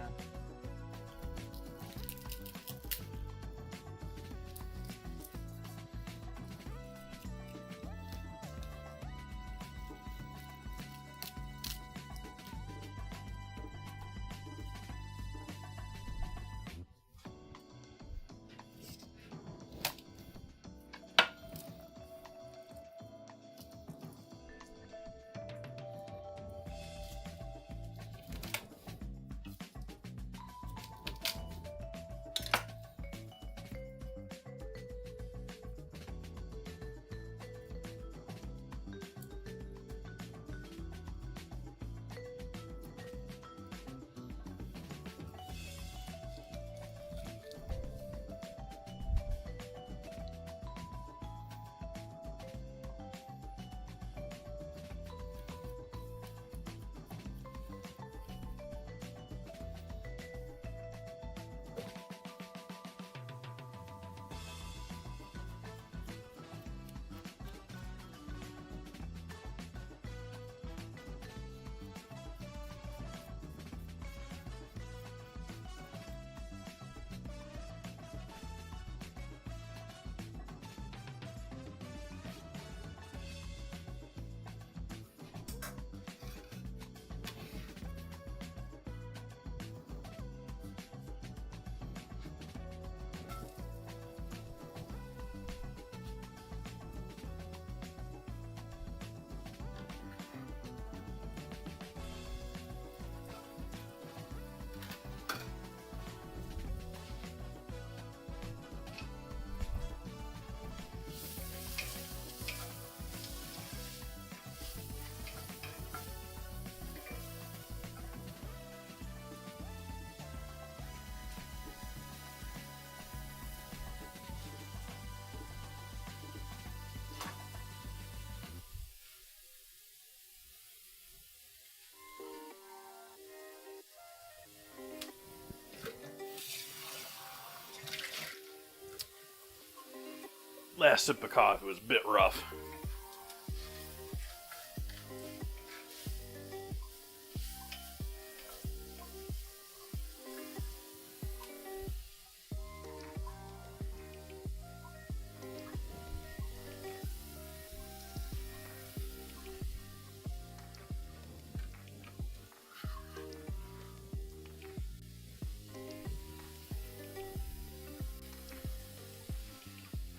Last sip of coffee was a bit rough.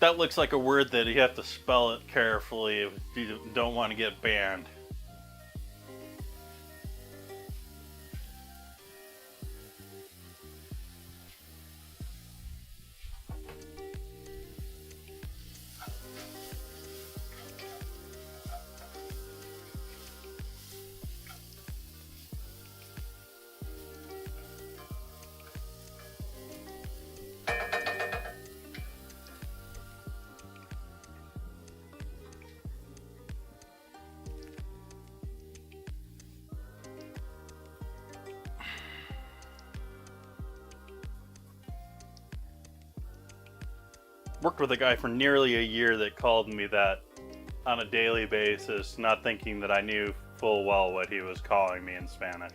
That looks like a word that you have to spell it carefully if you don't want to get banned. Worked with a guy for nearly a year that called me that on a daily basis, not thinking that I knew full well what he was calling me in Spanish.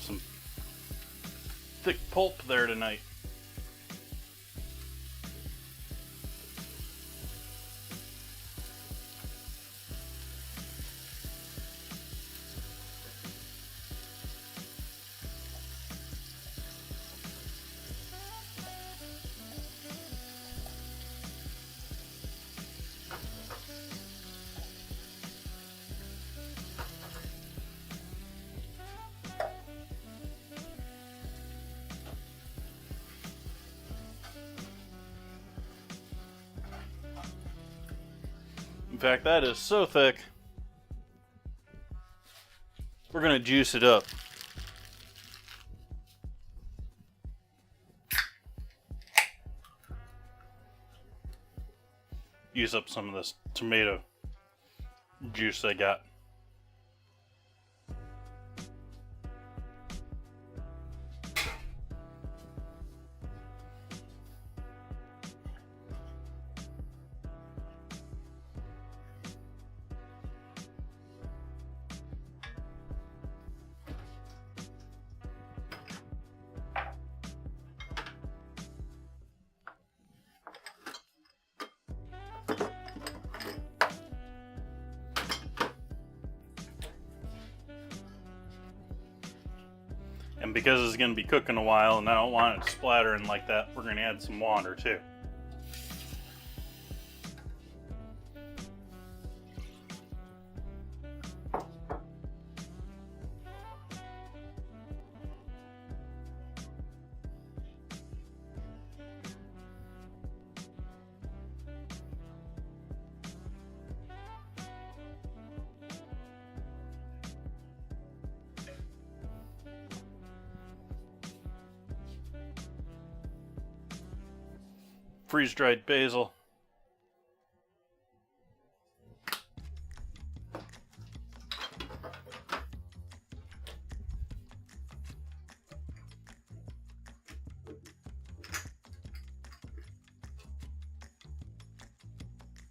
Some thick pulp there tonight. In fact, that is so thick, we're gonna juice it up. Use up some of this tomato juice I got. And because it's going to be cooking a while and I don't want it splattering like that, we're going to add some water too. Freeze-dried basil.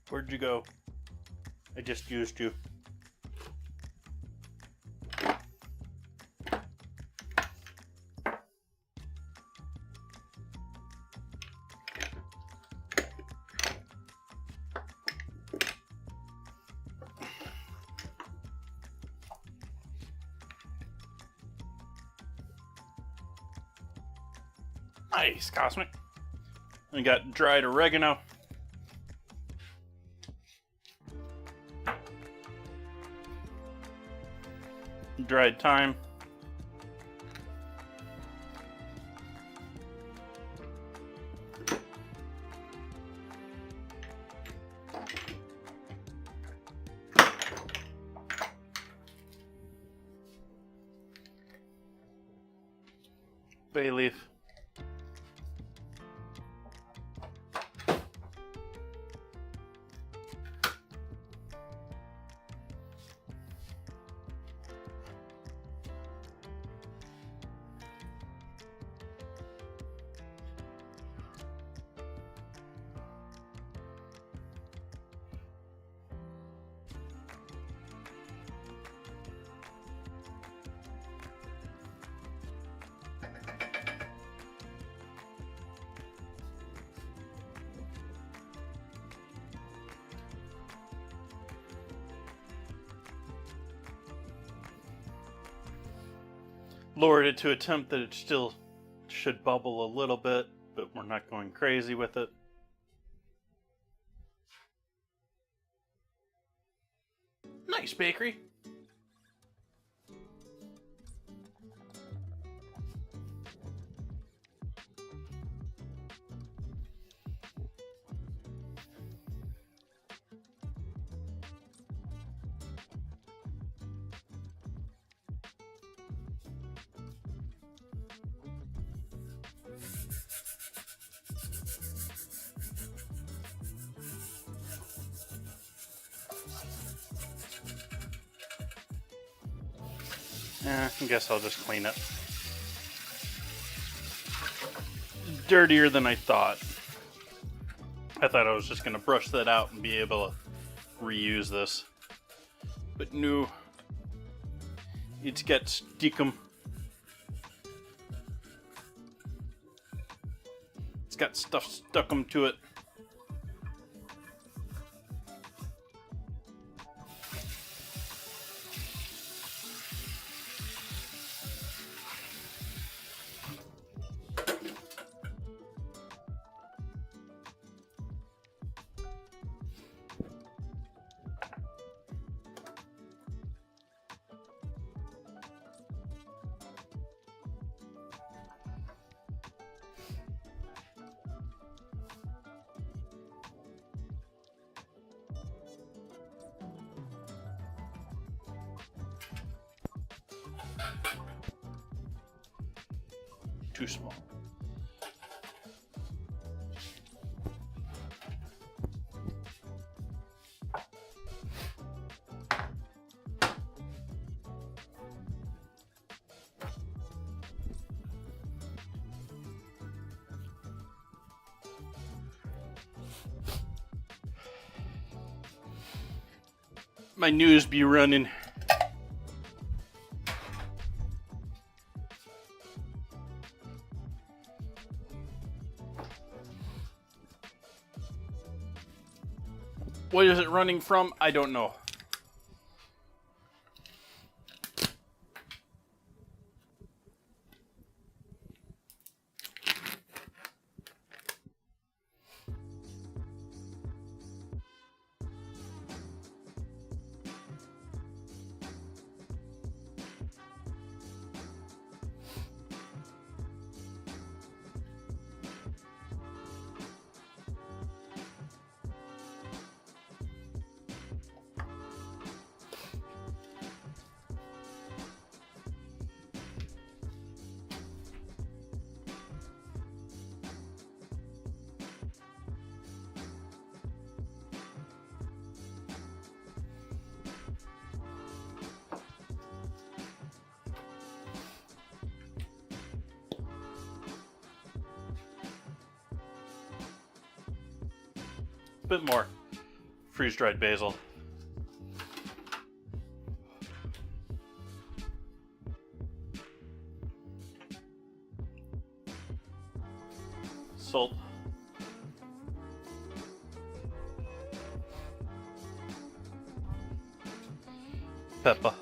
Where'd you go? I just used you. Nice, Cosmic. We got dried oregano. Dried thyme. Bay leaf. lowered it to a temp that it still should bubble a little bit, but we're not going crazy with it. Nice bakery. I guess I'll just clean it. Dirtier than I thought. I thought I was just going to brush that out and be able to reuse this. But no. It's got stickum. It's got stuff stuck to it. Too small. My news be running. What is it running from? I don't know. Bit more freeze-dried basil. Salt. Pepper.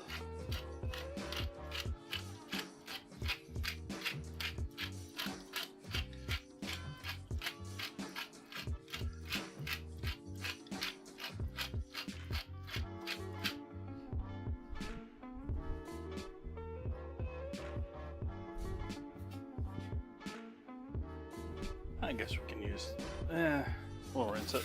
I guess we can use, we'll rinse it.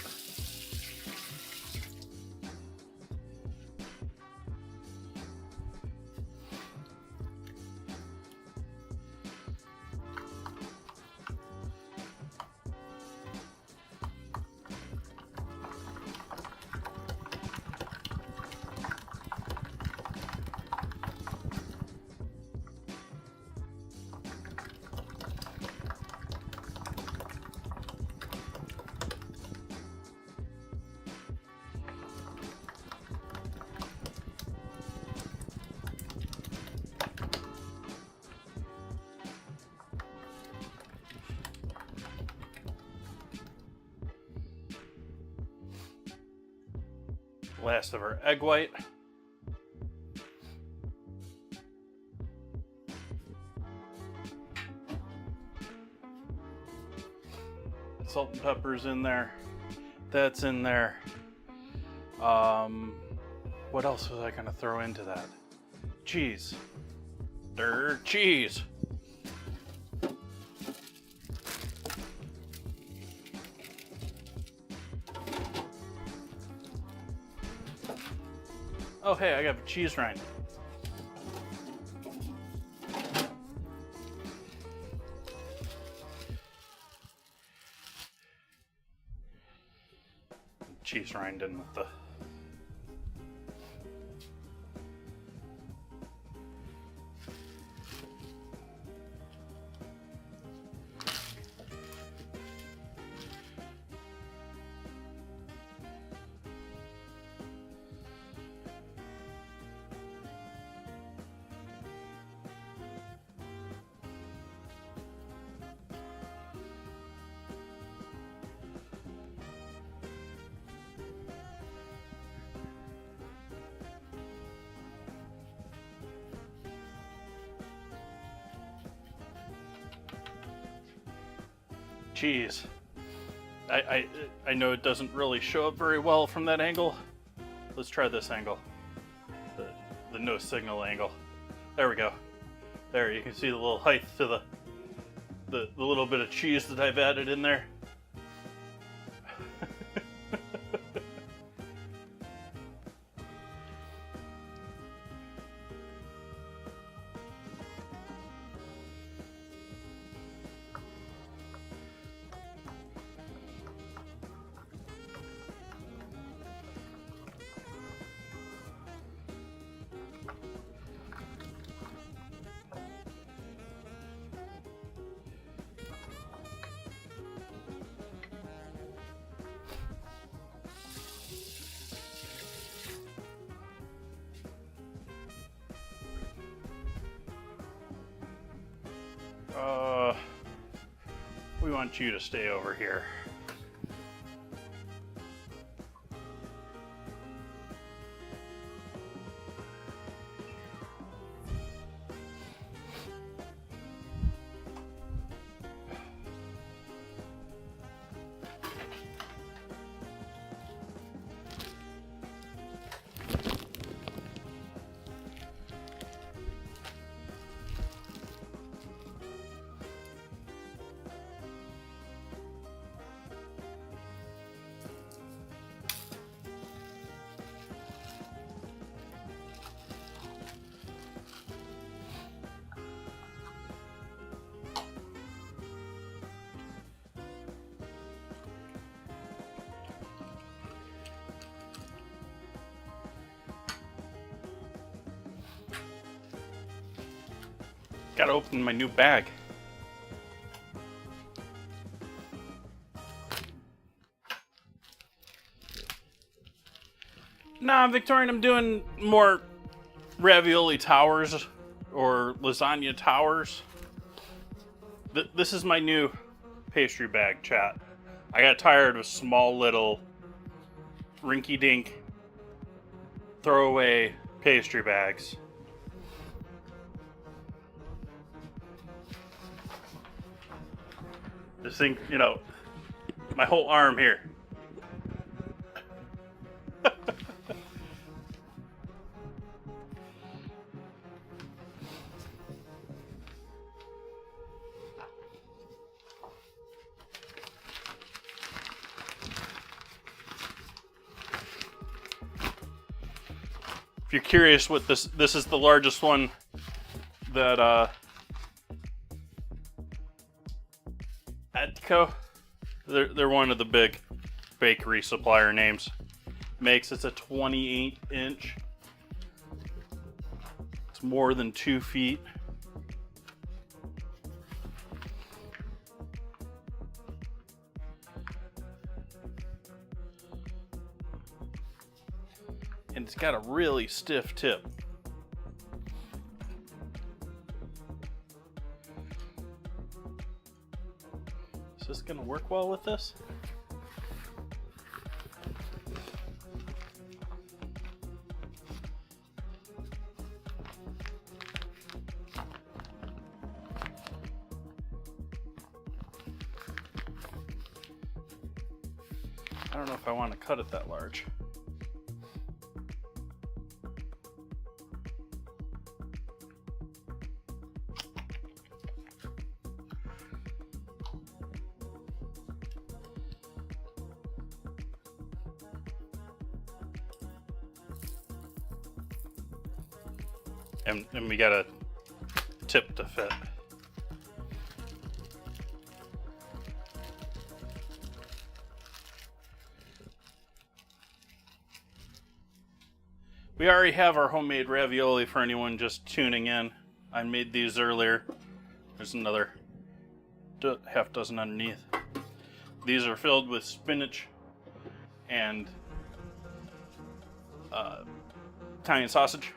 Last of our egg white. Salt and pepper's in there. That's in there. What else was I gonna throw into that? Cheese. Cheese. Oh hey, I got a cheese rind. Cheese rind in with the cheese. I know it doesn't really show up very well from that angle. Let's try this angle. The no signal angle. There we go. There, you can see the little height to the little bit of cheese that I've added in there. We want you to stay over here. Gotta open my new bag. Nah, Victorian, I'm doing more ravioli towers or lasagna towers. This is my new pastry bag, chat. I got tired of small little rinky-dink throwaway pastry bags. This thing, you know, my whole arm here. If you're curious what this is the largest one that Atco, they're one of the big bakery supplier names. Makes it's a 28-inch. It's more than 2 feet. And it's got a really stiff tip. Is this gonna work well with this? don't know if I want to cut it that large. And we got a tip to fit. We already have our homemade ravioli for anyone just tuning in. I made these earlier. There's another half dozen underneath. These are filled with spinach and Italian sausage.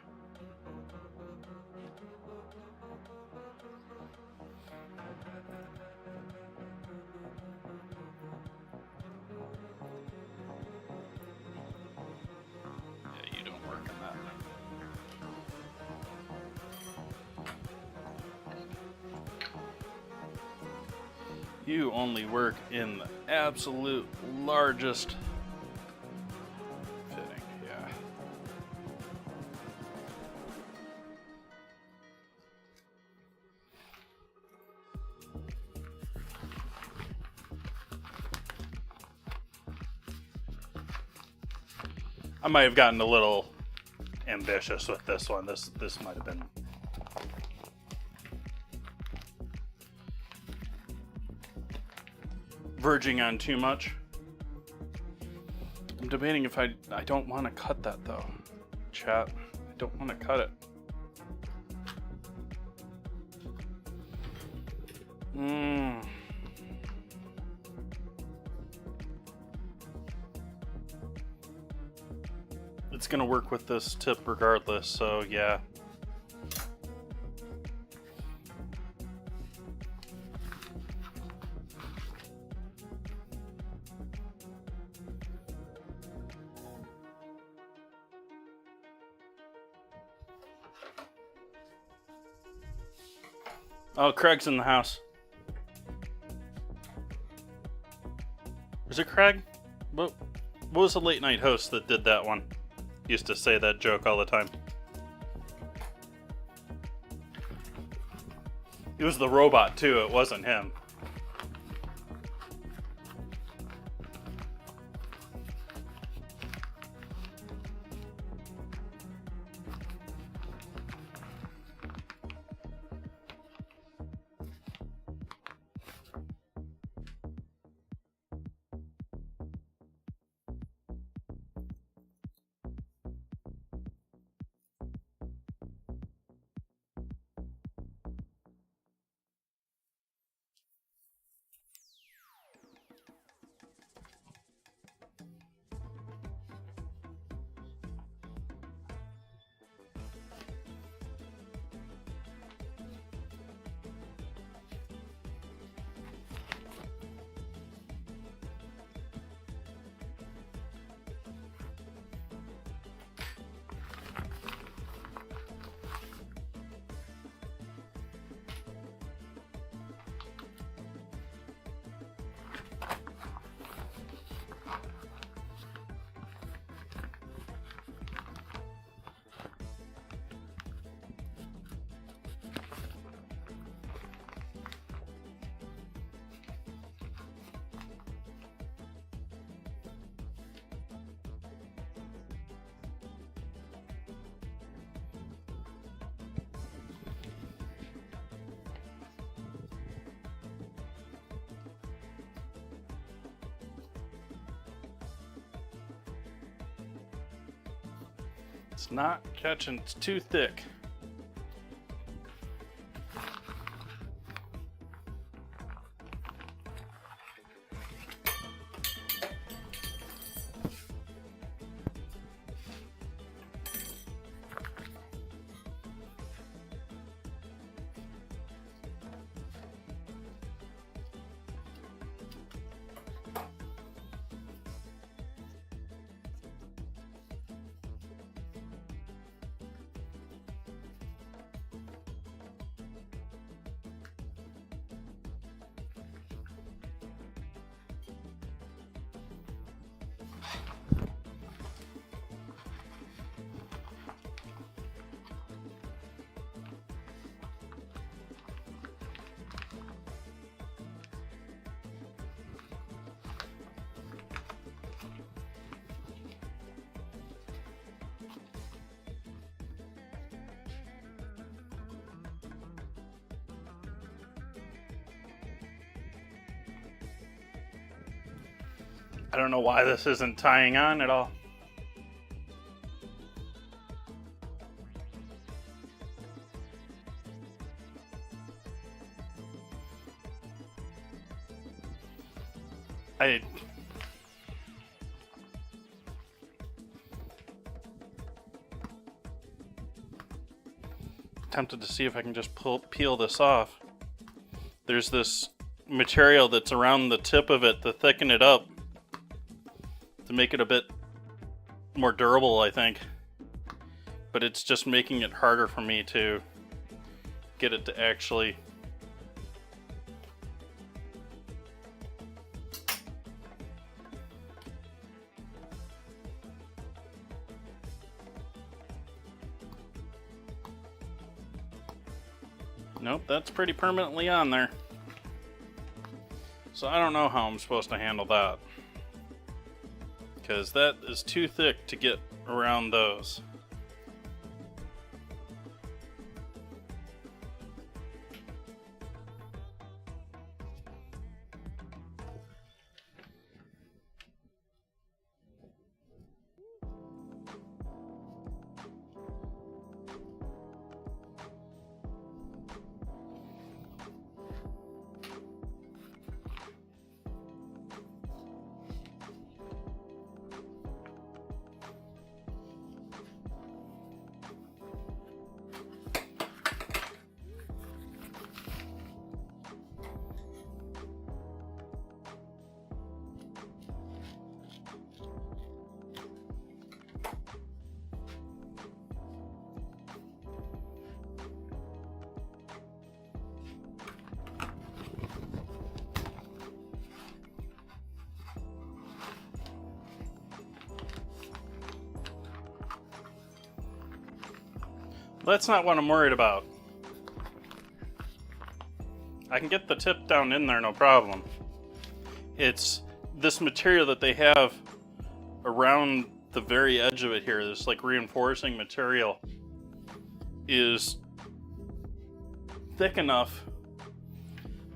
You only work in the absolute largest fitting, yeah. I might have gotten a little ambitious with this one. This might have been verging on too much. I'm debating if I don't want to cut that though. Chat, I don't want to cut it. It's gonna work with this tip regardless, so yeah. Oh, Craig's in the house. Is it Craig? What was the late night host that did that one? Used to say that joke all the time. It was the robot too, it wasn't him. It's not catching, it's too thick. I don't know why this isn't tying on at all. I tempted to see if I can just peel this off. There's this material that's around the tip of it to thicken it up, to make it a bit more durable, I think. But it's just making it harder for me to get it to actually Nope, that's pretty permanently on there. So I don't know how I'm supposed to handle that, because that is too thick to get around those. That's not what I'm worried about. I can get the tip down in there, no problem. It's this material that they have around the very edge of it here, this like reinforcing material, is thick enough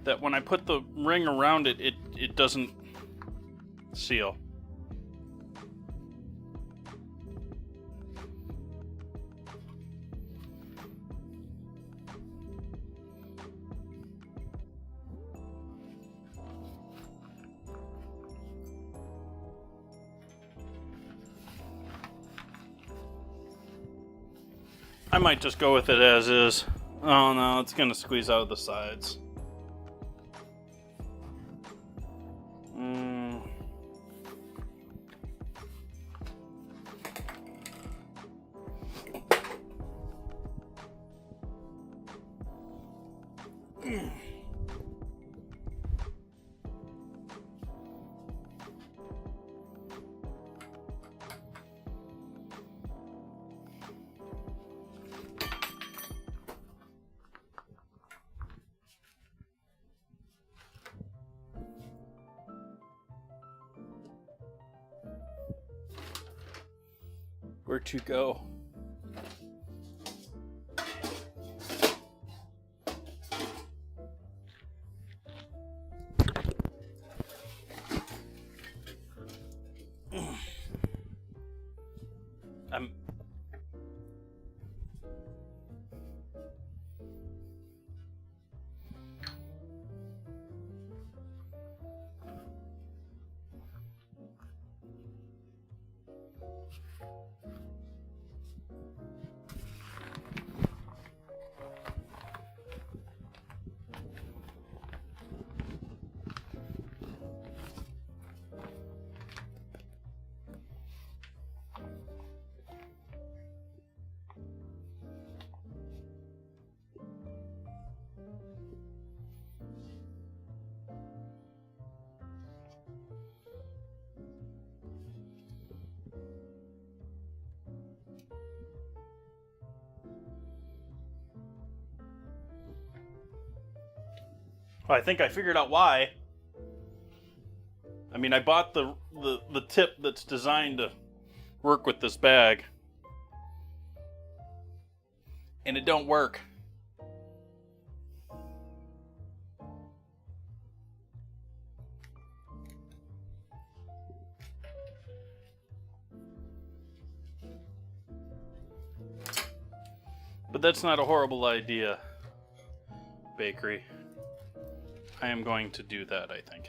that when I put the ring around it, it doesn't seal. I might just go with it as is. Oh no, it's gonna squeeze out of the sides. Where to go? I think I figured out why. I mean, I bought the tip that's designed to work with this bag, and it don't work. That's not a horrible idea, bakery. I am going to do that, I think.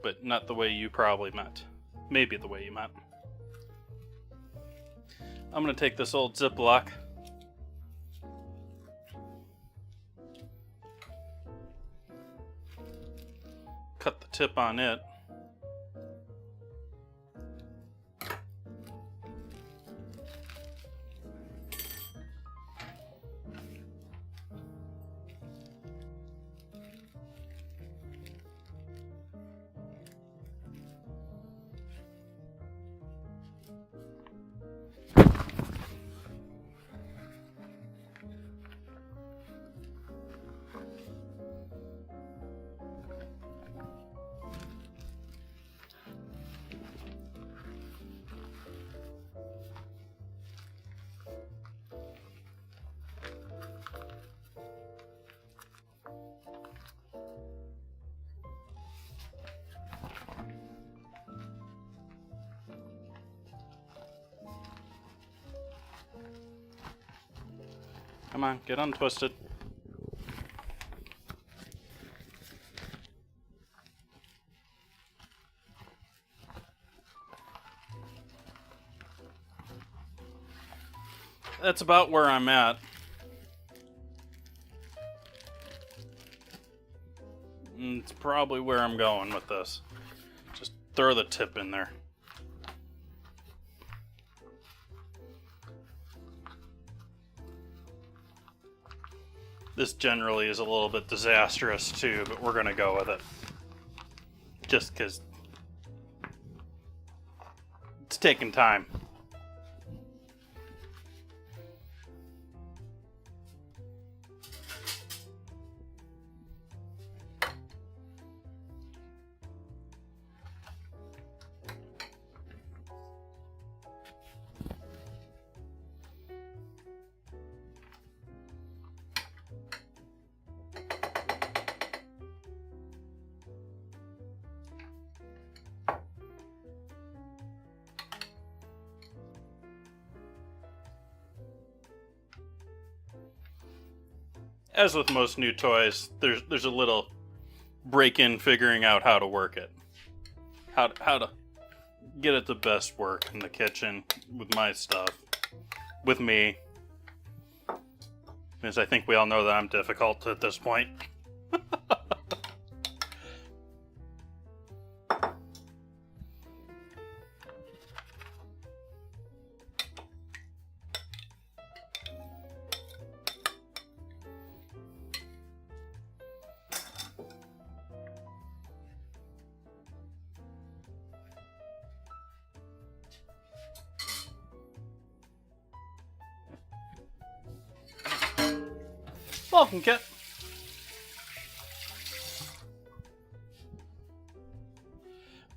But not the way you probably meant. Maybe the way you meant. I'm going to take this old Ziploc. Cut the tip on it. Come on, get untwisted. That's about where I'm at. And it's probably where I'm going with this. Just throw the tip in there. This generally is a little bit disastrous too, but we're gonna go with it. Just because it's taking time. As with most new toys, there's a little break-in figuring out how to work it. How to get it to best work in the kitchen with my stuff. With me. Because I think we all know that I'm difficult at this point. Welcome, Kit.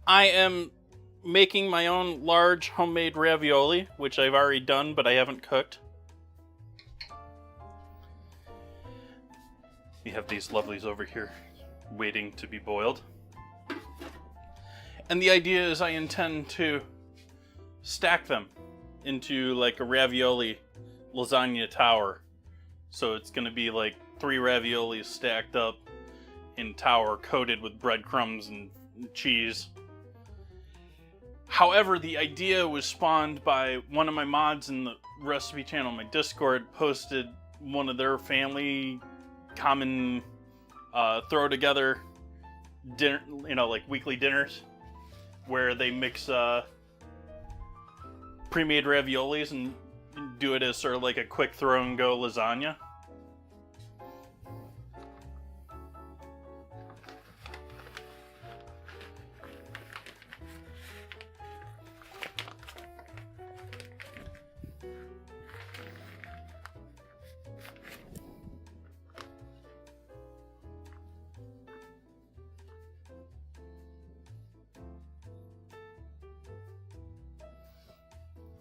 I am making my own large homemade ravioli, which I've already done, but I haven't cooked. We have these lovelies over here waiting to be boiled. And the idea is I intend to stack them into like a ravioli lasagna tower. So it's going to be like 3 raviolis stacked up in tower, coated with breadcrumbs and cheese. However, the idea was spawned by one of my mods in the recipe channel on my Discord posted one of their family common throw together dinner, like weekly dinners where they mix pre-made raviolis and do it as sort of like a quick throw and go lasagna.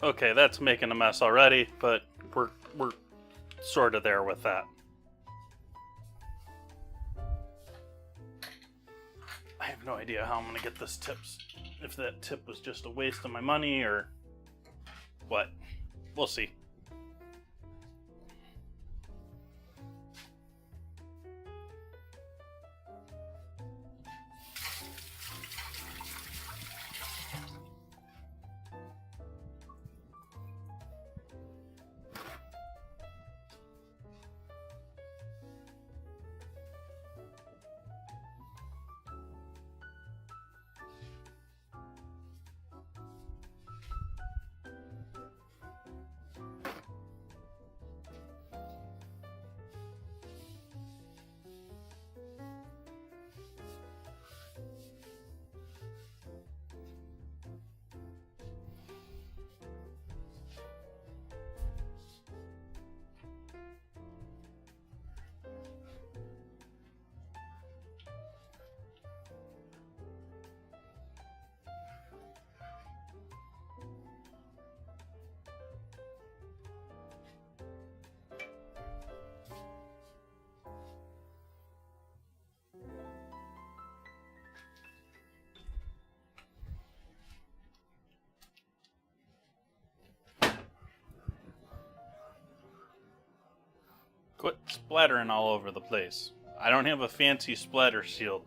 Okay, that's making a mess already, but we're sort of there with that. I have no idea how I'm going to get this tips. If that tip was just a waste of my money or what. We'll see. Quit splattering all over the place. I don't have a fancy splatter shield.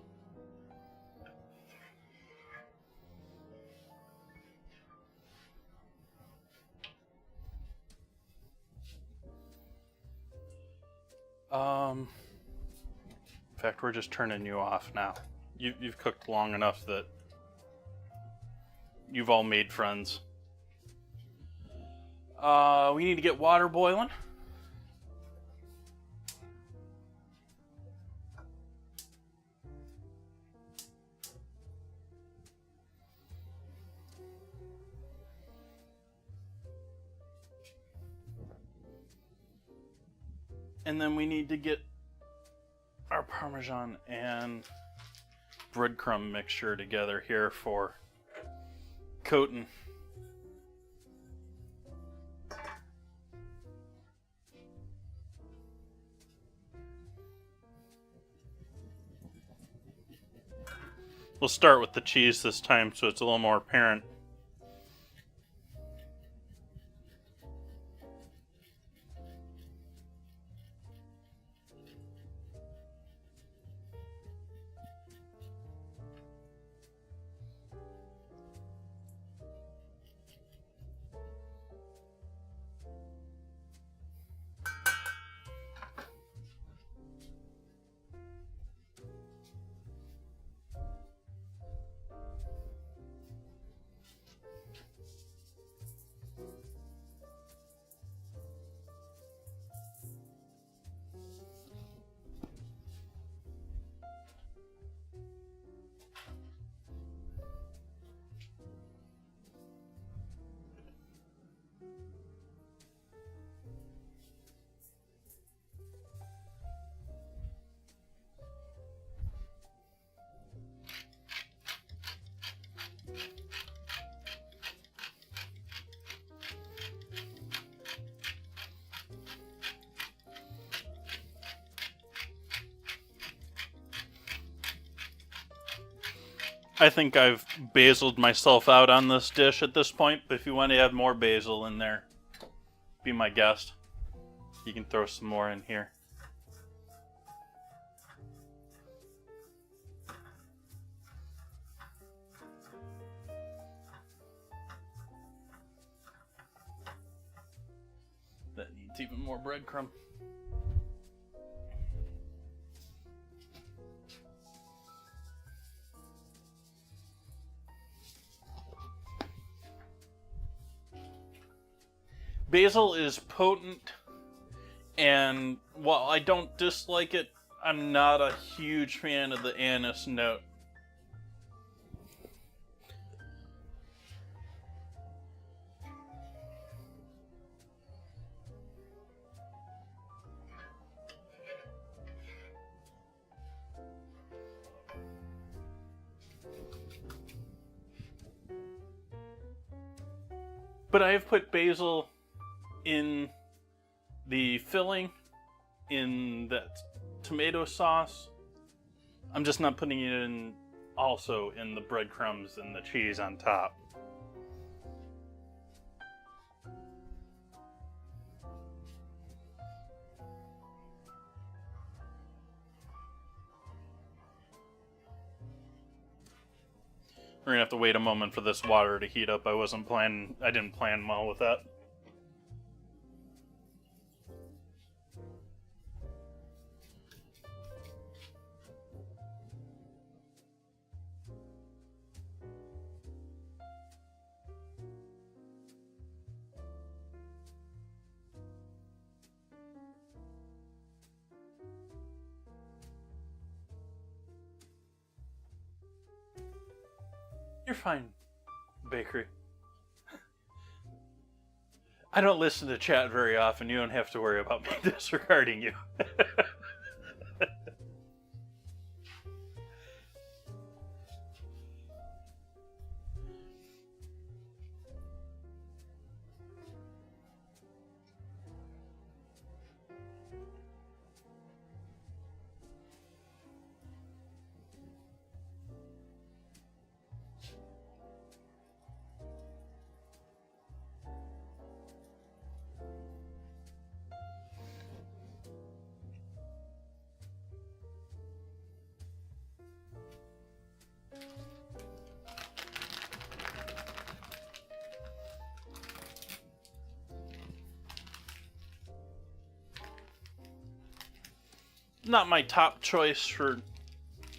In fact, we're just turning you off now. You've cooked long enough that you've all made friends. We need to get water boiling. And then we need to get our Parmesan and breadcrumb mixture together here for coating. We'll start with the cheese this time so it's a little more apparent. I think I've basiled myself out on this dish at this point, but if you want to add more basil in there, be my guest. You can throw some more in here. That needs even more breadcrumb. Basil is potent, and while I don't dislike it, I'm not a huge fan of the anise note. But I have put basil in the filling, in that tomato sauce. I'm just not putting it in also in the breadcrumbs and the cheese on top. We're gonna have to wait a moment for this water to heat up. I didn't plan well with that. You're fine, bakery. I don't listen to chat very often. You don't have to worry about me disregarding you. Not my top choice for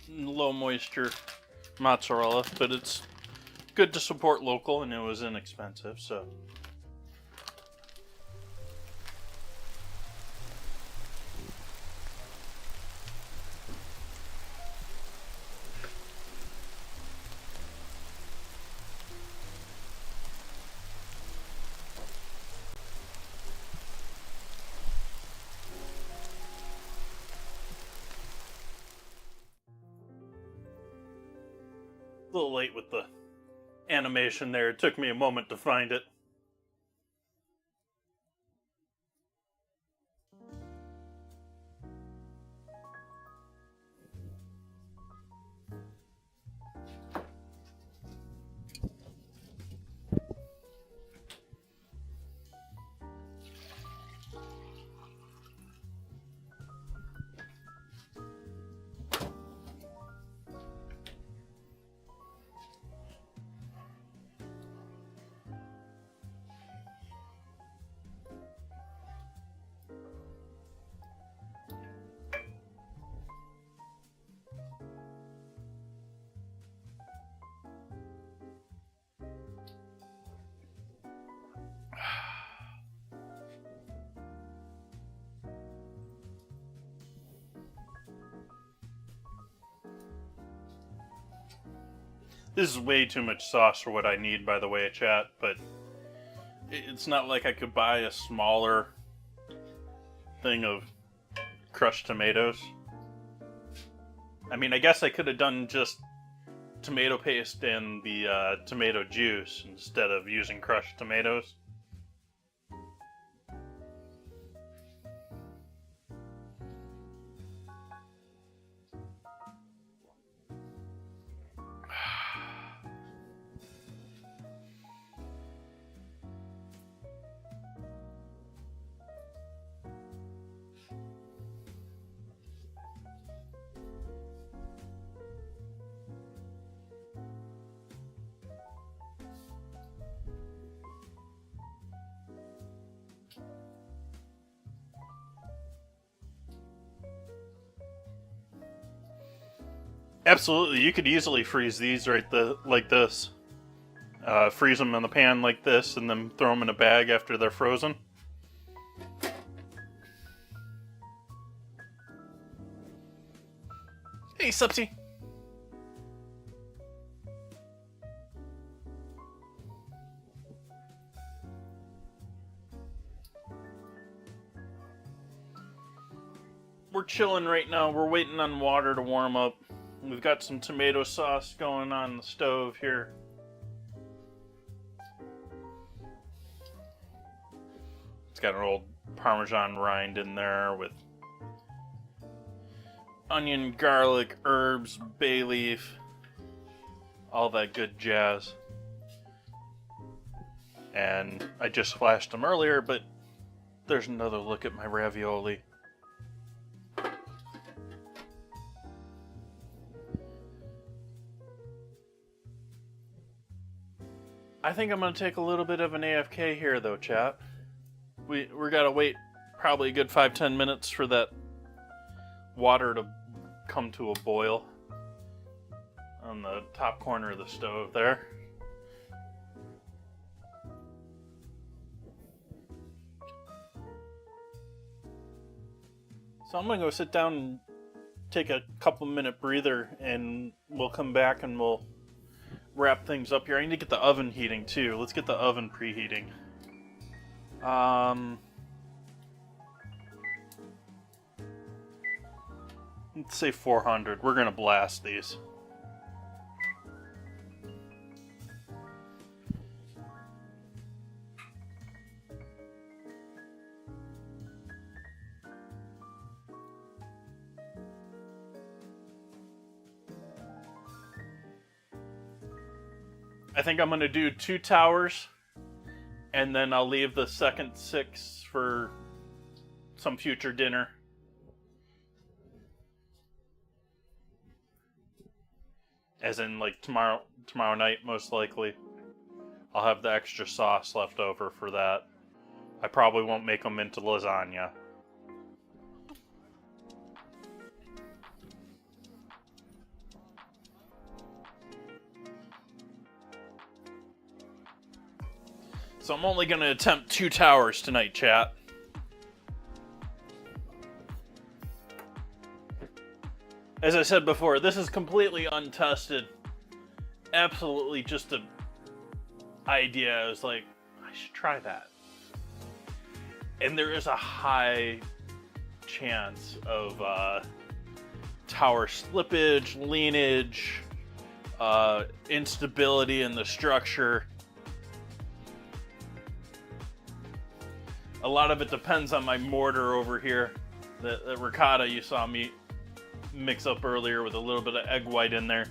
low moisture mozzarella, but it's good to support local, and it was inexpensive, so. A little late with the animation there. It took me a moment to find it. This is way too much sauce for what I need, by the way, chat, but it's not like I could buy a smaller thing of crushed tomatoes. I mean, I guess I could have done just tomato paste and the tomato juice instead of using crushed tomatoes. Absolutely, you could easily freeze these like this. Freeze them in the pan like this, and then throw them in a bag after they're frozen. Hey, Subsy. We're chilling right now. We're waiting on water to warm up. We've got some tomato sauce going on the stove here. It's got an old Parmesan rind in there with onion, garlic, herbs, bay leaf, all that good jazz. And I just flashed them earlier, but there's another look at my ravioli. I think I'm going to take a little bit of an AFK here, though, chat. We're got to wait probably a good 5-10 minutes for that water to come to a boil on the top corner of the stove there. So I'm going to go sit down and take a couple minute breather, and we'll come back and we'll wrap things up here. I need to get the oven heating too. Let's get the oven preheating. Let's say 400. We're gonna blast these. I think I'm going to do 2 towers, and then I'll leave the second 6 for some future dinner. As in, like, tomorrow night, most likely. I'll have the extra sauce left over for that. I probably won't make them into lasagna. So I'm only going to attempt 2 towers tonight, chat. As I said before, this is completely untested. Absolutely just an idea. I was like, I should try that. And there is a high chance of tower slippage, leanage, instability in the structure. A lot of it depends on my mortar over here. The ricotta you saw me mix up earlier with a little bit of egg white in there.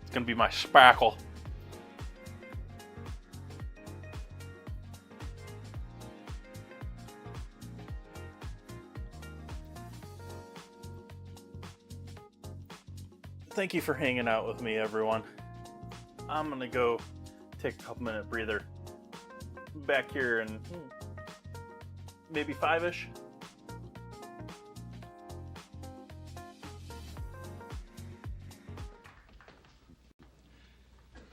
It's gonna be my spackle. Thank you for hanging out with me, everyone. I'm gonna go take a couple minute breather. Back here in maybe 5-ish.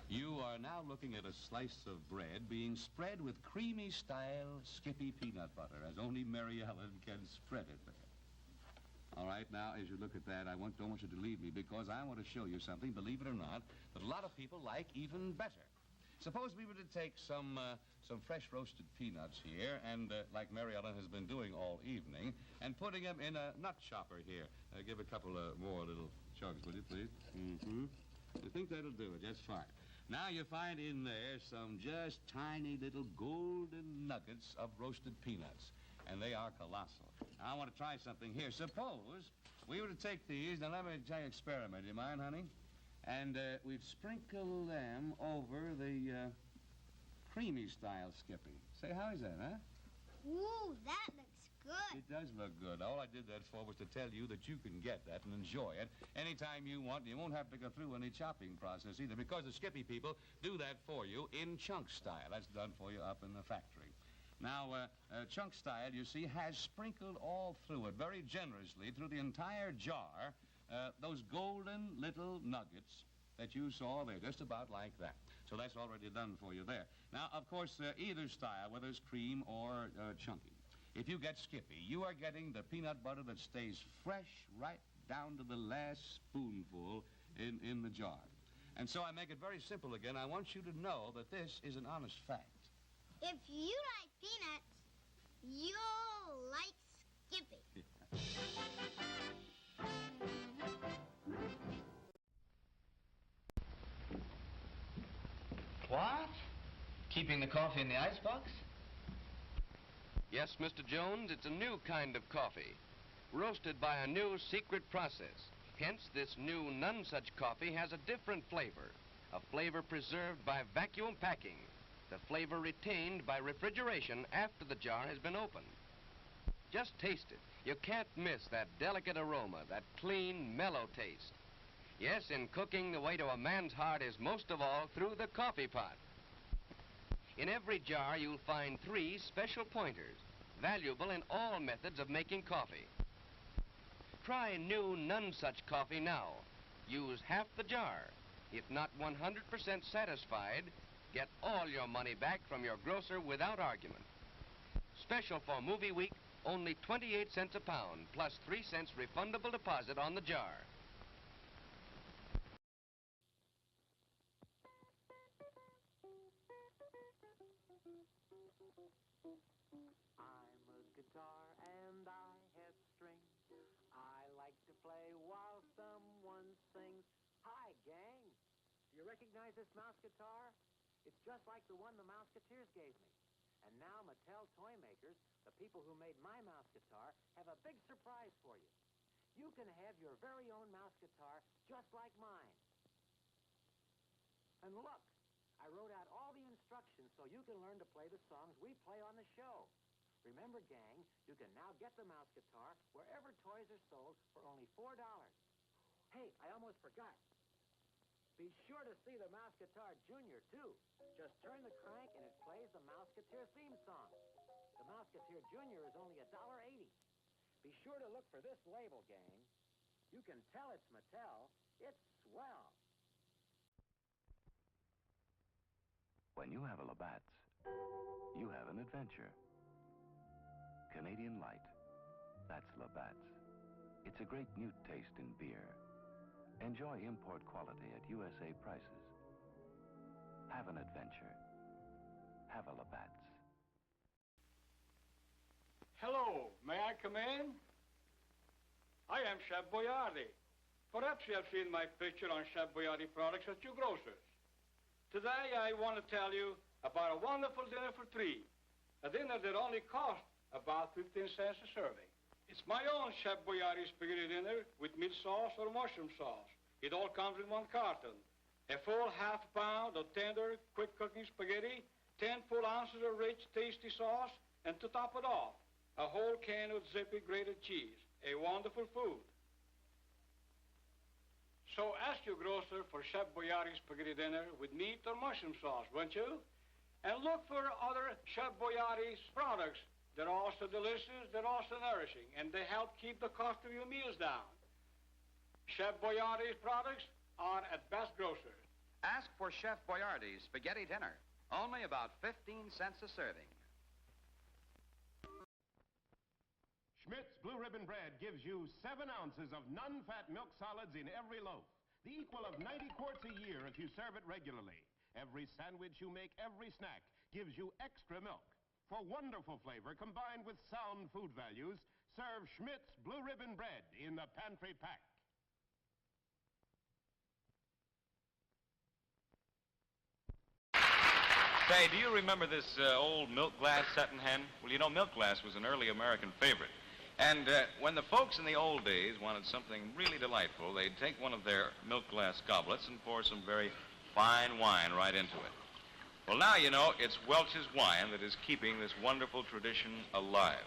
You are now looking at a slice of bread being spread with creamy style Skippy peanut butter, as only Mary Ellen can spread it there. All right, now, as you look at that, don't want you to leave me, because I want to show you something, believe it or not, that a lot of people like even better. Suppose we were to take some fresh roasted peanuts here, and like Mary Ellen has been doing all evening, and putting them in a nut chopper here. Give a couple more little chugs, will you, please? Mm-hmm. I think that'll do it just fine. Now you find in there some just tiny little golden nuggets of roasted peanuts, and they are colossal. Now, I want to try something here. Suppose we were to take these, now let me try an experiment, do you mind, honey? And we'd sprinkle them over the creamy style Skippy. Say, how is that, huh? Ooh, that looks good. It does look good. All I did that for was to tell you that you can get that and enjoy it anytime you want. You won't have to go through any chopping process either, because the Skippy people do that for you in chunk style. That's done for you up in the factory. Now, chunk style, you see, has sprinkled all through it very generously through the entire jar those golden little nuggets that you saw there, just about like that. So that's already done for you there. Now, of course, either style, whether it's cream or chunky, if you get Skippy, you are getting the peanut butter that stays fresh right down to the last spoonful in the jar. And so I make it very simple again. I want you to know that this is an honest fact. If you like peanuts, you'll like Skippy. What? Keeping the coffee in the icebox? Yes, Mr. Jones, it's a new kind of coffee, roasted by a new secret process. Hence, this new none such coffee has a different flavor, a flavor preserved by vacuum packing, the flavor retained by refrigeration after the jar has been opened. Just taste it. You can't miss that delicate aroma, that clean, mellow taste. Yes, in cooking, the way to a man's heart is most of all through the coffee pot. In every jar, you'll find 3 special pointers, valuable in all methods of making coffee. Try new none such coffee now. Use half the jar. If not 100% satisfied, get all your money back from your grocer without argument. Special for movie week, only 28 cents a pound, plus 3 cents refundable deposit on the jar. I'm a guitar and I have strings. I like to play while someone sings. Hi, gang. Do you recognize this mouse guitar? It's just like the one the Mouseketeers gave me. And now Mattel Toy Makers, the people who made my mouse guitar, have a big surprise for you. You can have your very own mouse guitar just like mine. And look, I wrote out all the instructions so you can learn to play the songs we play on the show. Remember, gang, you can now get the mouse guitar wherever toys are sold for only $4. Hey, I almost forgot. Be sure to see the Mouseketeer Junior, too. Just turn the crank and it plays the Mouseketeer theme song. The Mouseketeer Junior is only $1.80. Be sure to look for this label, gang. You can tell it's Mattel. It's swell. When you have a Labatt's, you have an adventure. Canadian Light, that's Labatt's. It's a great new taste in beer. Enjoy import quality at USA prices. Have an adventure. Have a Labatt's. Hello, may I come in? I am Chef Boyardee. Perhaps you have seen my picture on Chef Boyardee products at your grocer's. Today I want to tell you about a wonderful dinner for three. A dinner that only costs about 15 cents a serving. It's my own Chef Boyardee spaghetti dinner with meat sauce or mushroom sauce. It all comes in one carton. A full half pound of tender, quick cooking spaghetti, 10 full ounces of rich, tasty sauce, and to top it off, a whole can of zippy grated cheese. A wonderful food. So ask your grocer for Chef Boyardee spaghetti dinner with meat or mushroom sauce, won't you? And look for other Chef Boyardee's products. They're also delicious, they're also nourishing, and they help keep the cost of your meals down. Chef Boyardee's products are at best grocers. Ask for Chef Boyardee's spaghetti dinner. Only about 15 cents a serving. Schmidt's Blue Ribbon Bread gives you 7 ounces of non-fat milk solids in every loaf, the equal of 90 quarts a year if you serve it regularly. Every sandwich you make, every snack, gives you extra milk. For wonderful flavor combined with sound food values, serve Schmidt's Blue Ribbon Bread in the pantry pack. Say, do you remember this old milk glass satin hen? Well, you know, milk glass was an early American favorite. And when the folks in the old days wanted something really delightful, they'd take one of their milk glass goblets and pour some very fine wine right into it. Well, now, you know, it's Welch's wine that is keeping this wonderful tradition alive.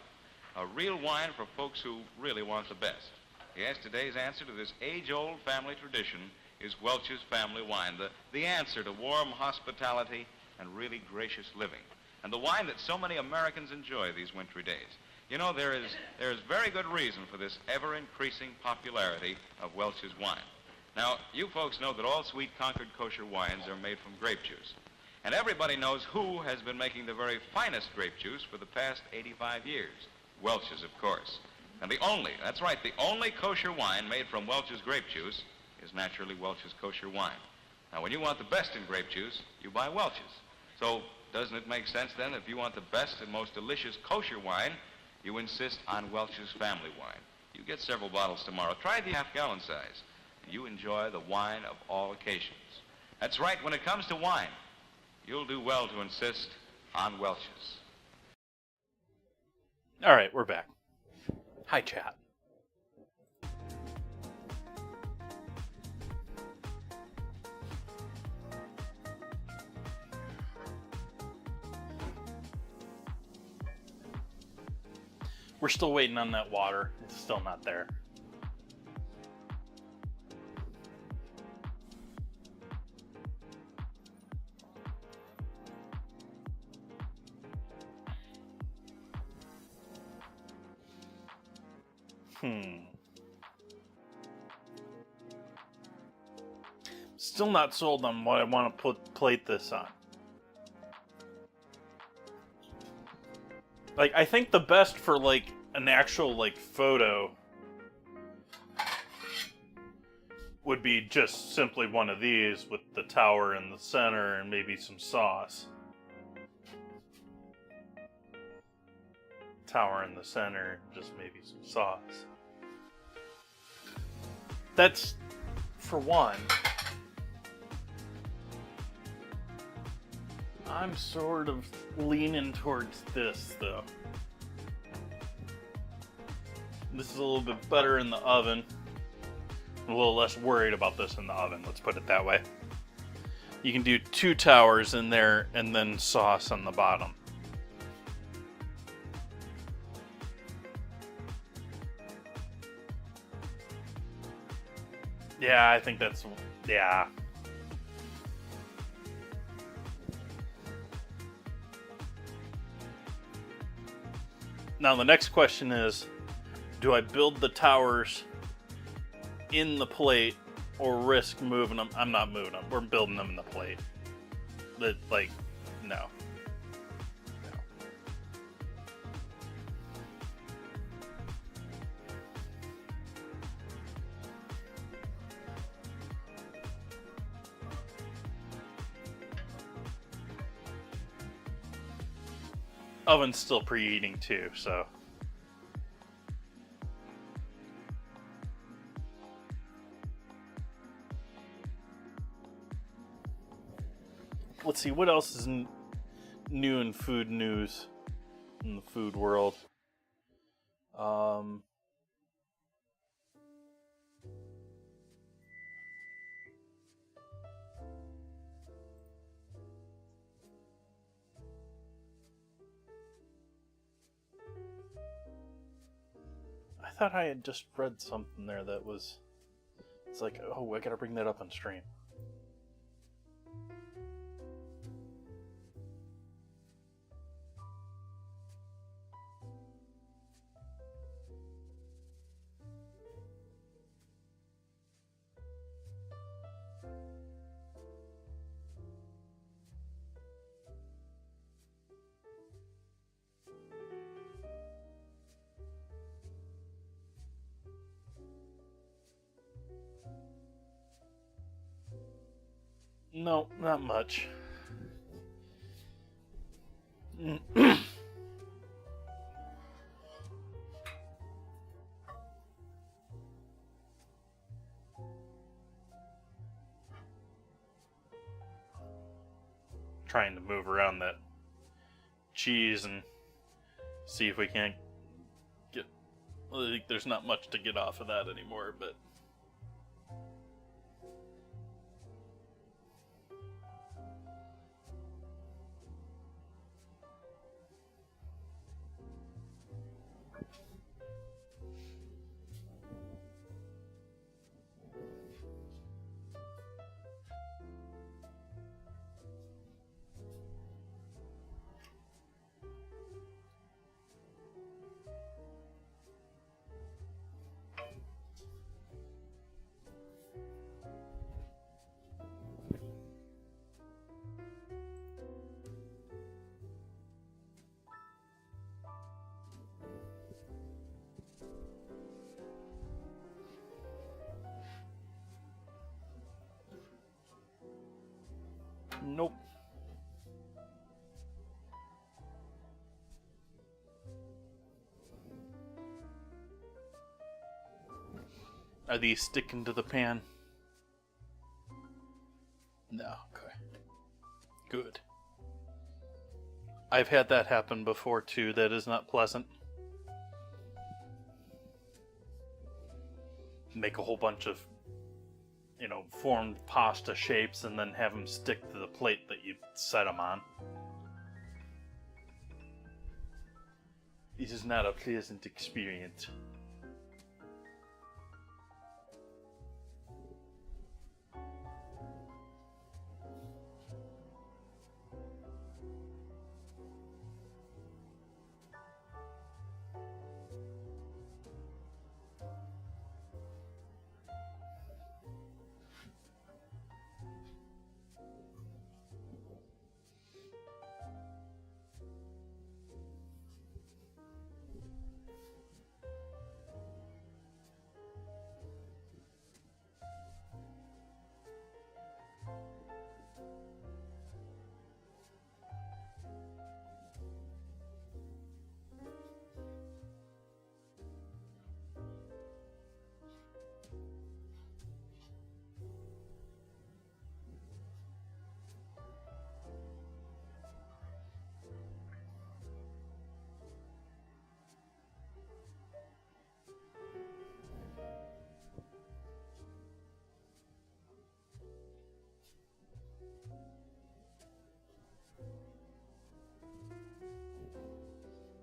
A real wine for folks who really want the best. Yes, today's answer to this age-old family tradition is Welch's family wine, the answer to warm hospitality and really gracious living, and the wine that so many Americans enjoy these wintry days. You know, there is very good reason for this ever-increasing popularity of Welch's wine. Now, you folks know that all sweet Concord kosher wines are made from grape juice. And everybody knows who has been making the very finest grape juice for the past 85 years. Welch's, of course. And that's right, the only kosher wine made from Welch's grape juice is naturally Welch's kosher wine. Now, when you want the best in grape juice, you buy Welch's. So, doesn't it make sense then, if you want the best and most delicious kosher wine, you insist on Welch's family wine? You get several bottles tomorrow. Try the half-gallon size. You enjoy the wine of all occasions. That's right, when it comes to wine, you'll do well to insist on Welch's. All right, we're back. Hi, chat. We're still waiting on that water. It's still not there. Still not sold on what I want to plate this on. Like, I think the best for, like, an actual, like, photo would be just simply one of these with the tower in the center and maybe some sauce. Tower in the center, just maybe some sauce. That's for one. I'm sort of leaning towards this, though. This is a little bit better in the oven. I'm a little less worried about this in the oven, let's put it that way. You can do 2 towers in there and then sauce on the bottom. Yeah, I think that's... yeah. Now the next question is, do I build the towers in the plate or risk moving them? I'm not moving them. We're building them in the plate. But, like, no. oven's still preheating too, so. Let's see, what else is new in food news in the food world? I thought I had just read something there that was... It's like, oh, I gotta bring that up on stream. No, not much. Trying to move around that cheese and see if we can't get... Well, I think there's not much to get off of that anymore, but... Nope. Are these sticking to the pan? No, okay. Good. I've had that happen before too. That is not pleasant. Make a whole bunch of, formed pasta shapes and then have them stick to the plate that you set them on. It is not a pleasant experience.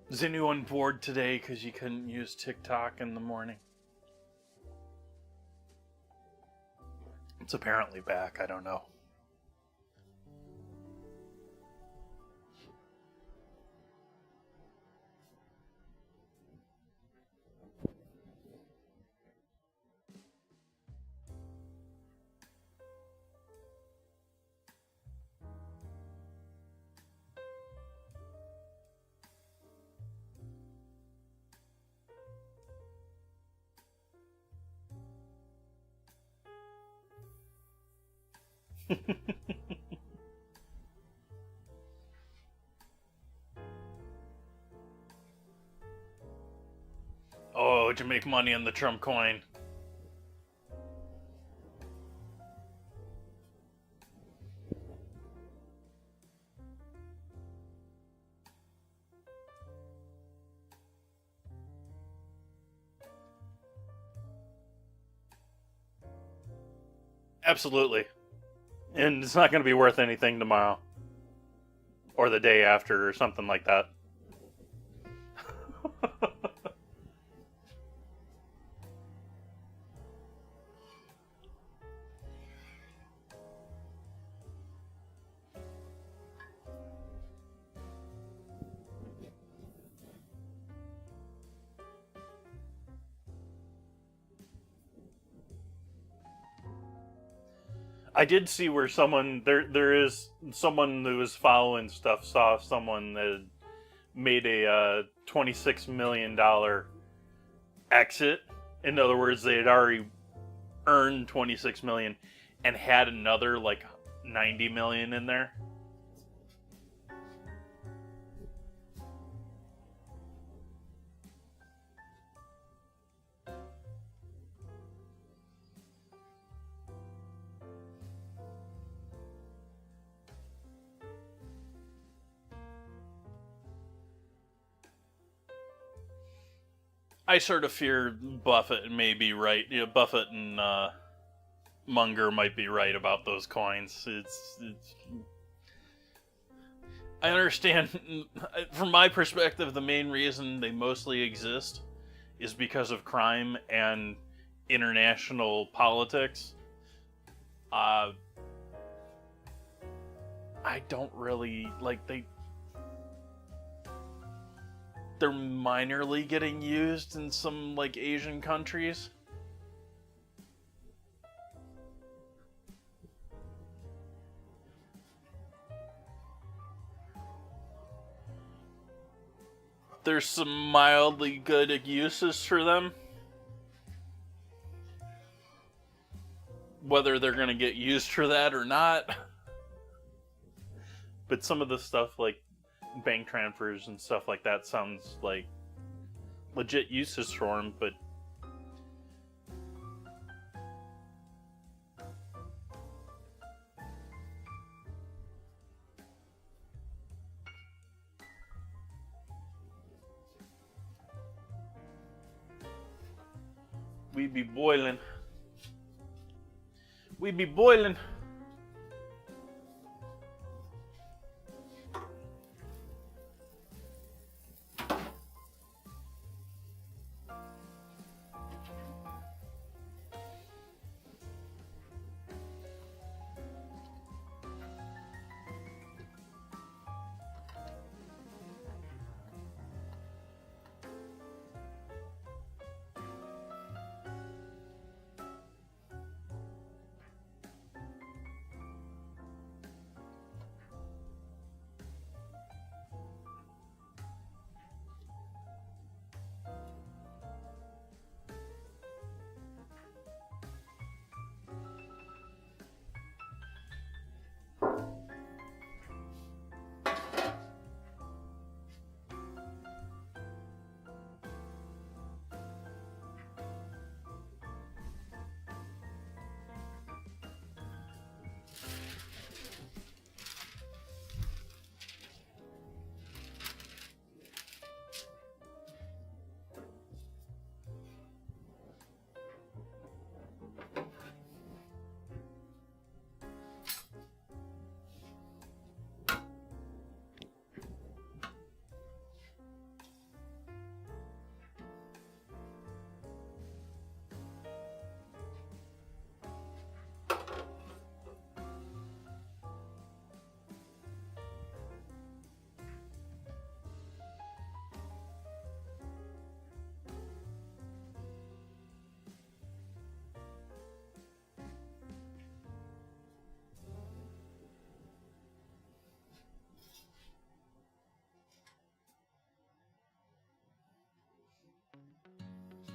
Is anyone bored today because you couldn't use TikTok in the morning? It's apparently back, I don't know. can make money on the Trump coin. Absolutely. And it's not going to be worth anything tomorrow. Or the day after, or something like that. I did see where someone there is someone who was following stuff saw someone that had made a $26 million exit. In other words, they had already earned 26 million and had another like 90 million in there. I sort of fear Buffett may be right. You know, Buffett and Munger might be right about those coins. It's I understand. From my perspective, the main reason they mostly exist is because of crime and international politics. I don't really like they're minorly getting used in some like Asian countries. There's some mildly good uses for them. Whether they're going to get used for that or not. But some of the stuff like bank transfers and stuff like that sounds like legit uses for them, but we be boiling. We be boiling.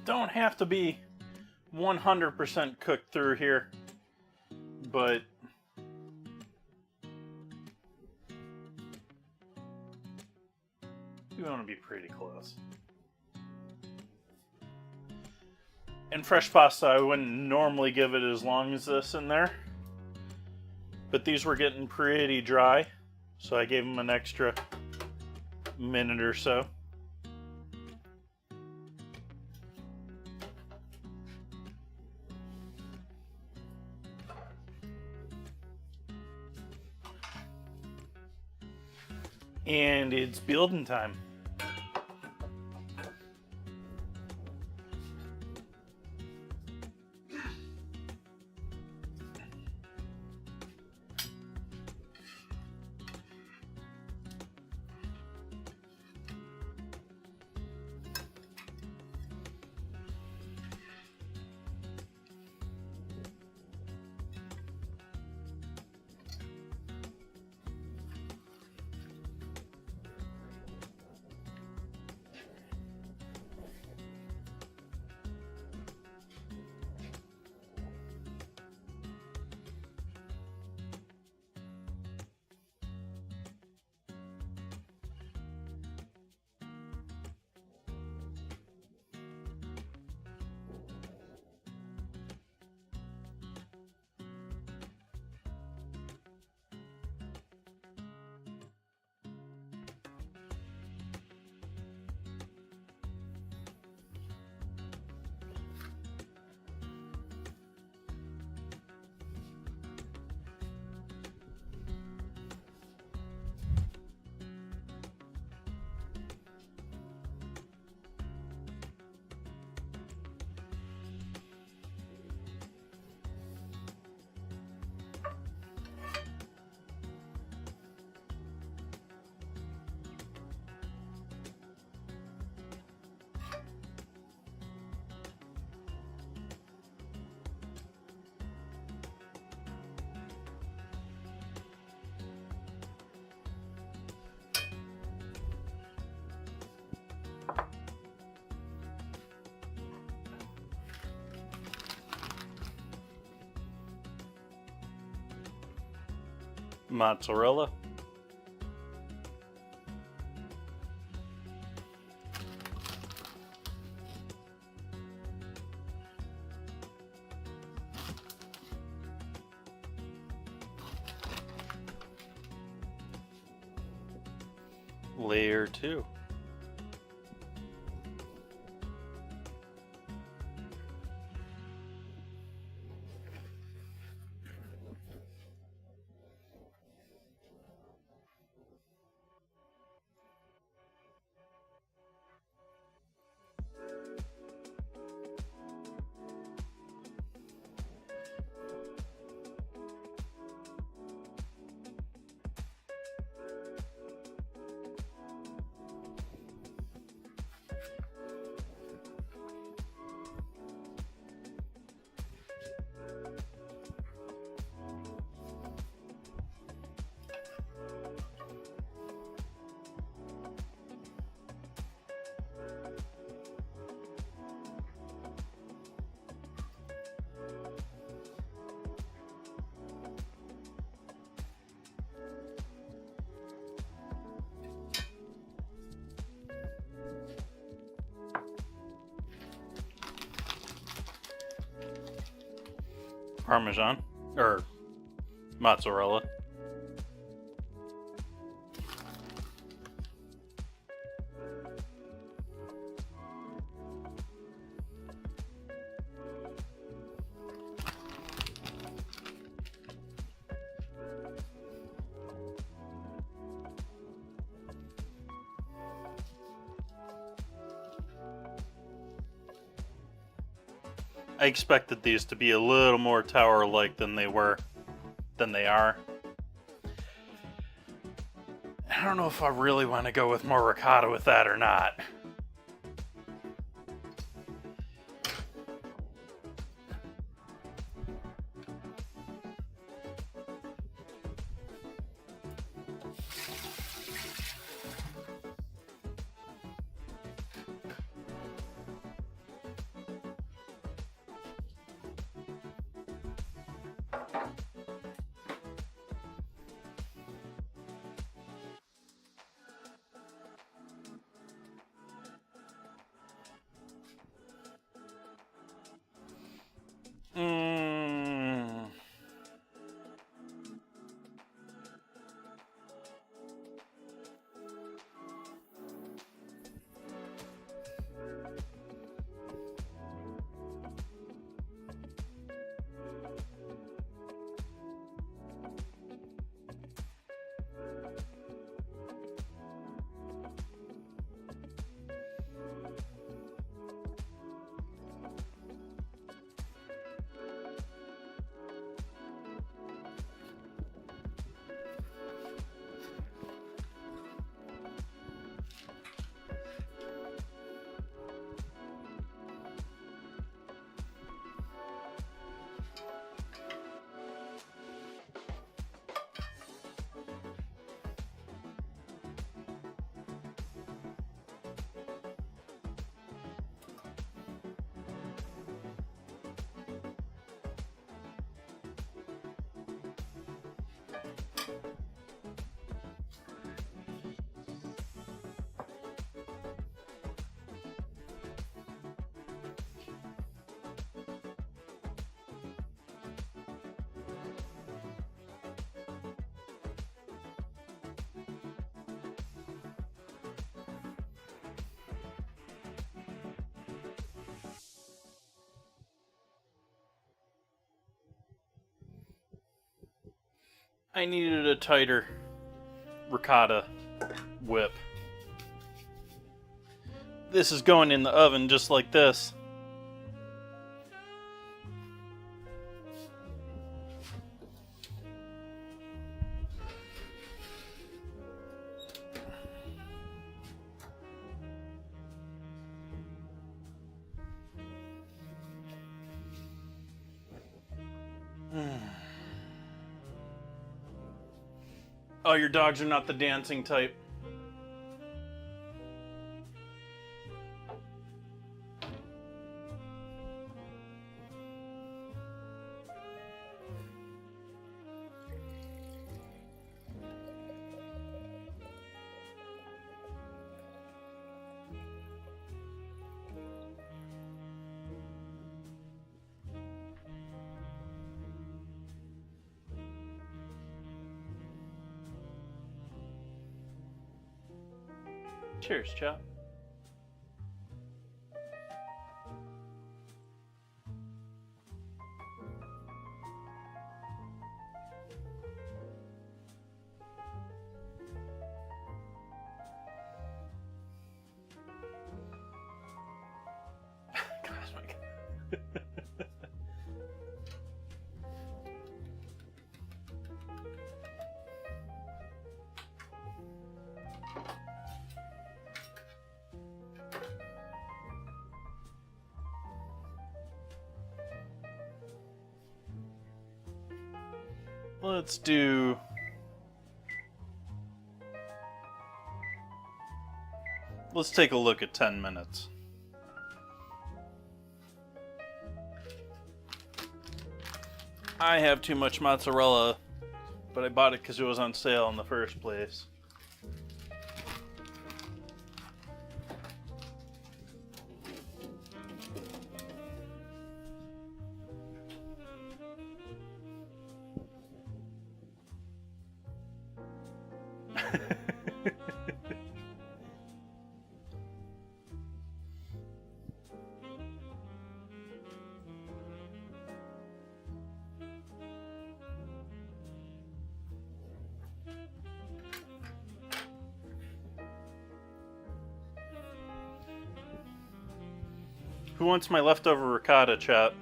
Don't have to be 100% cooked through here, but you want to be pretty close. And fresh pasta, I wouldn't normally give it as long as this in there. But these were getting pretty dry, so I gave them an extra minute or so. And it's building time. Mozzarella. Layer 2. Parmesan, or mozzarella. I expected these to be a little more tower-like than they are. I don't know if I really want to go with more ricotta with that or not. I needed a tighter ricotta whip. This is going in the oven just like this. Oh, your dogs are not the dancing type. Cheers, chap. Gosh, my God. Let's take a look at 10 minutes. I have too much mozzarella, but I bought it because it was on sale in the first place. Who wants my leftover ricotta, chat?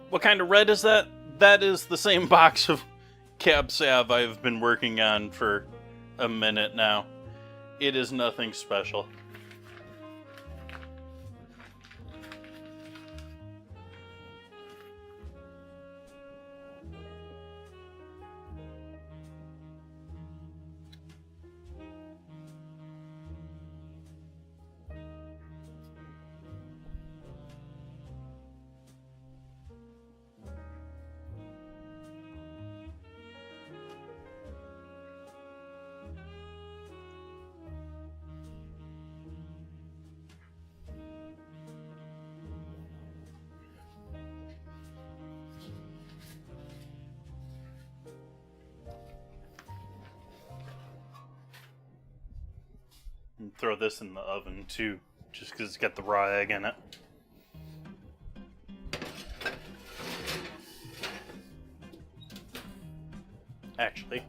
What kind of red is that? That is the same box of Cab Sav I've been working on for a minute now. It is nothing special. And throw this in the oven too, just because it's got the raw egg in it. Actually.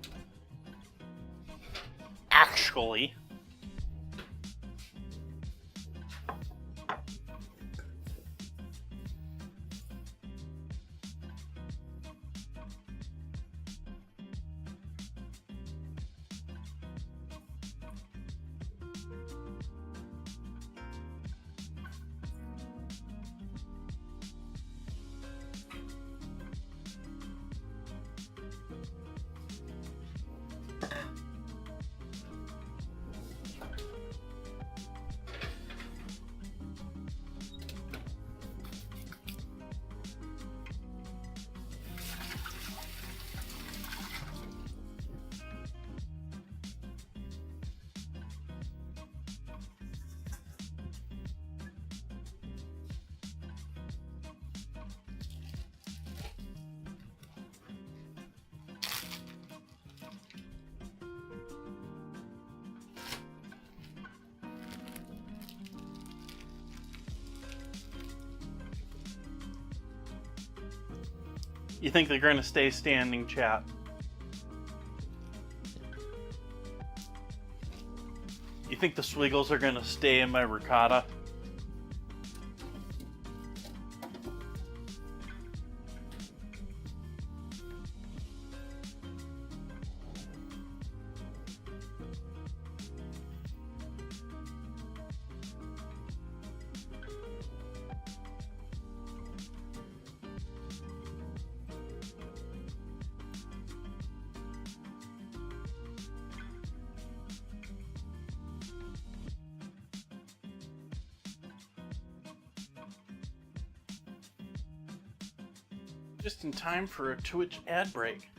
You think they're going to stay standing, chat? You think the swiggles are going to stay in my ricotta? Just in time for a Twitch ad break.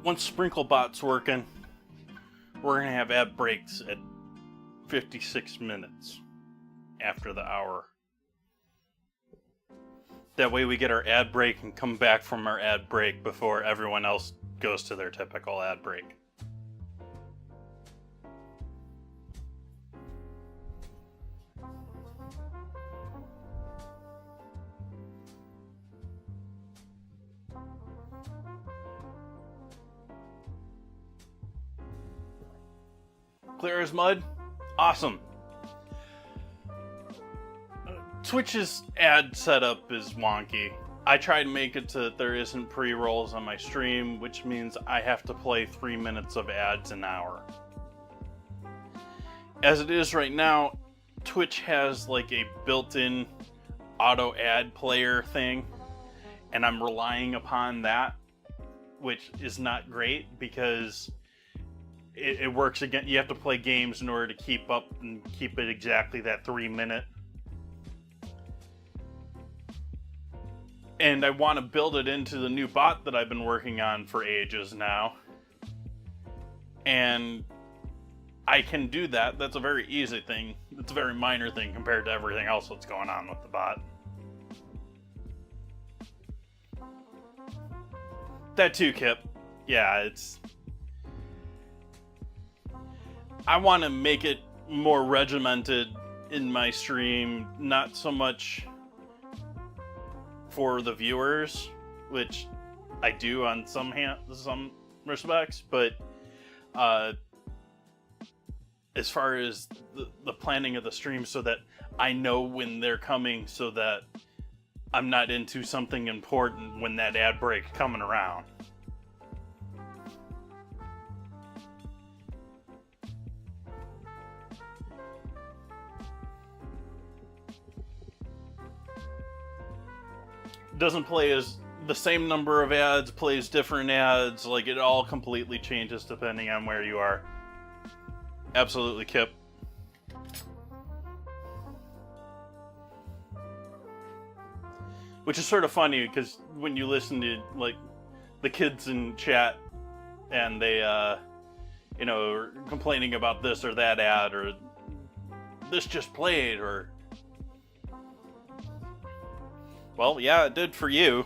Once SprinkleBot's working, we're gonna have ad breaks at 56 minutes after the hour. That way we get our ad break and come back from our ad break before everyone else goes to their typical ad break. Clear as mud? Awesome. Twitch's ad setup is wonky. I try to make it so that there isn't pre-rolls on my stream, which means I have to play 3 minutes of ads an hour. As it is right now, Twitch has like a built-in auto ad player thing, and I'm relying upon that, which is not great because it works again. You have to play games in order to keep up and keep it exactly that 3 minute. And I want to build it into the new bot that I've been working on for ages now. And I can do that. That's a very easy thing. It's a very minor thing compared to everything else that's going on with the bot. That too, Kip. Yeah, it's... I want to make it more regimented in my stream, not so much for the viewers, which I do on some respects, but as far as the planning of the stream, so that I know when they're coming, so that I'm not into something important when that ad break coming around. Doesn't play as the same number of ads, plays different ads, like it all completely changes depending on where you are. Absolutely, Kip. Which is sort of funny because when you listen to like the kids in chat and they you know, are complaining about this or that ad or this just played or... Well, yeah, it did for you.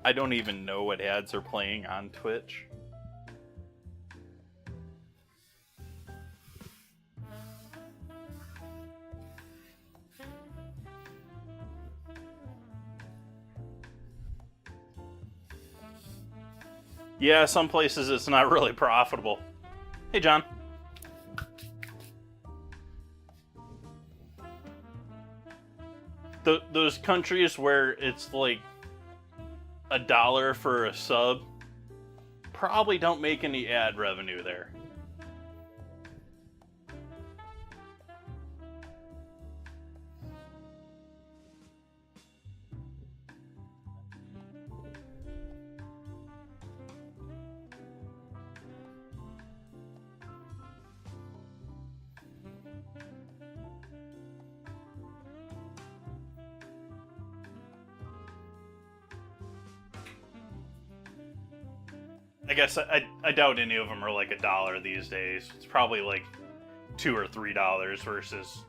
I don't even know what ads are playing on Twitch. Yeah, some places it's not really profitable. Hey, John. Those countries where it's like $1 for a sub probably don't make any ad revenue there. I guess I doubt any of them are like $1 these days. It's probably like $2 or $3 versus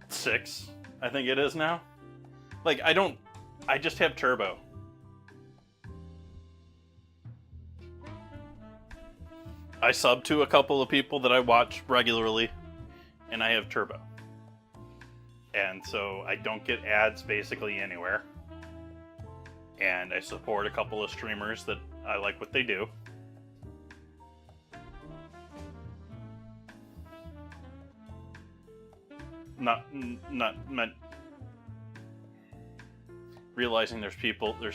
$6. I think it is now. Like I don't I just have turbo. I sub to a couple of people that I watch regularly, and I have turbo. And so I don't get ads basically anywhere. And I support a couple of streamers that I like what they do. Not realizing there's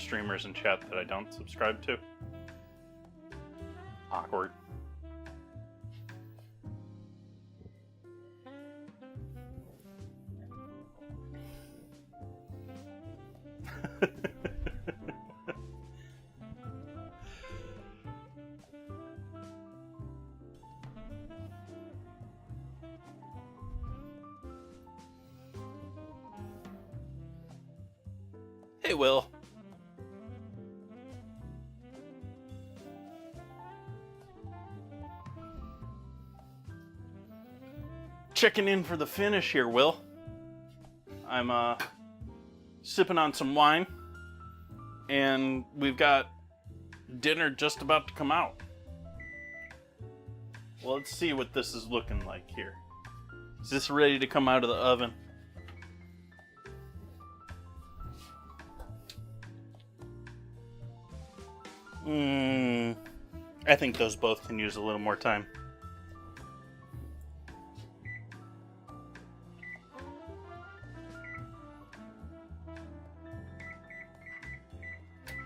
streamers in chat that I don't subscribe to. Awkward. Hey, Will. Checking in for the finish here, Will. I'm sipping on some wine, and we've got dinner just about to come out. Well, let's see what this is looking like here. Is this ready to come out of the oven? I think those both can use a little more time.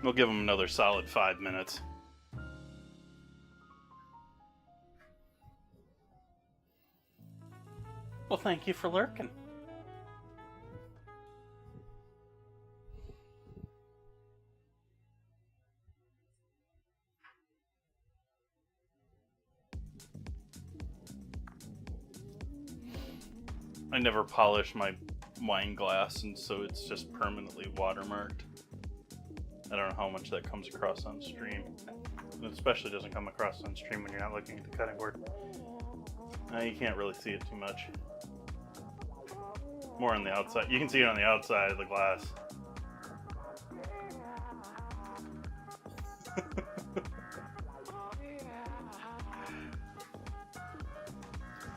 We'll give them another solid 5 minutes. Well, thank you for lurking. I never polish my wine glass, and so it's just permanently watermarked. I don't know how much that comes across on stream. It especially doesn't come across on stream when you're not looking at the cutting board. You can't really see it too much. More on the outside. You can see it on the outside of the glass.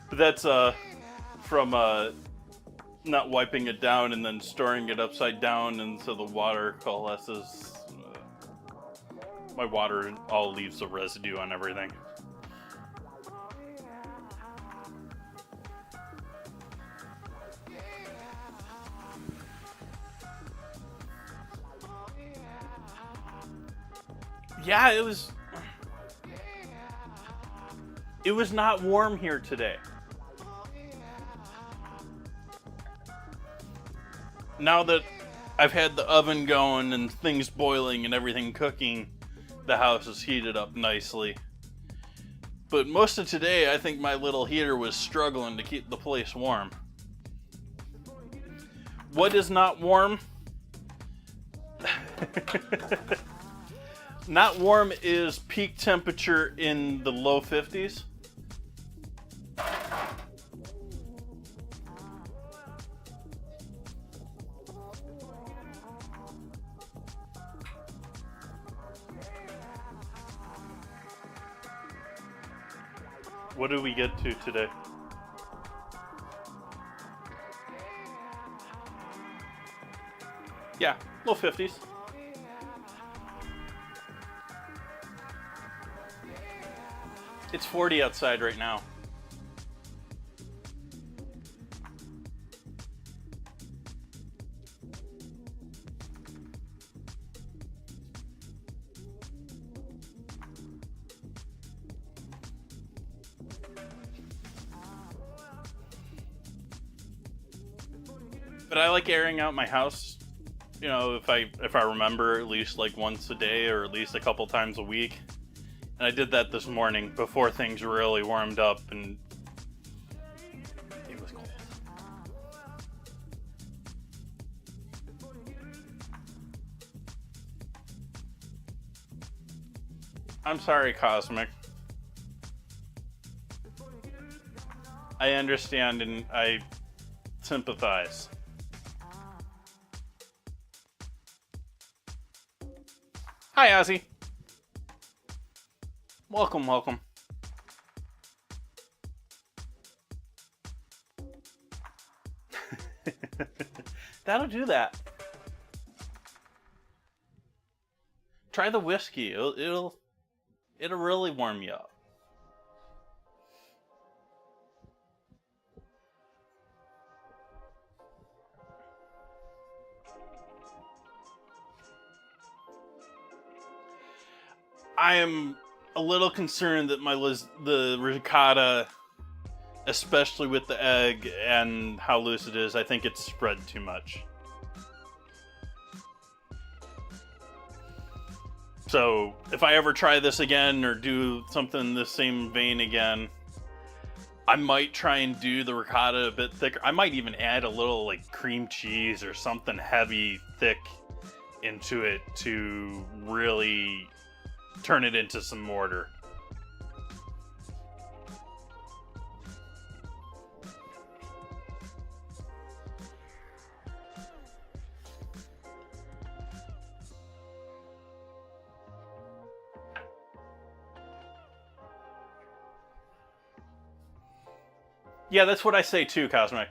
But that's from not wiping it down and then storing it upside down, and so the water coalesces. My water all leaves a residue on everything. Yeah, it was not warm here today. Now that I've had the oven going and things boiling and everything cooking, the house is heated up nicely. But most of today, I think my little heater was struggling to keep the place warm. What is not warm? Not warm is peak temperature in the low 50s. What did we get to today? Yeah, low 50s. It's 40 outside right now. But I like airing out my house, you know, if I remember, at least like once a day or at least a couple times a week. And I did that this morning before things really warmed up, and it was cold. I'm sorry, Cosmic. I understand and I sympathize. Hi, Ozzy. Welcome, welcome. That'll do that. Try the whiskey. It'll really warm you up. I am a little concerned that the ricotta, especially with the egg and how loose it is, I think it's spread too much. So if I ever try this again or do something in the same vein again, I might try and do the ricotta a bit thicker. I might even add a little like cream cheese or something heavy, thick into it to really turn it into some mortar. Yeah, that's what I say too, Cosmic.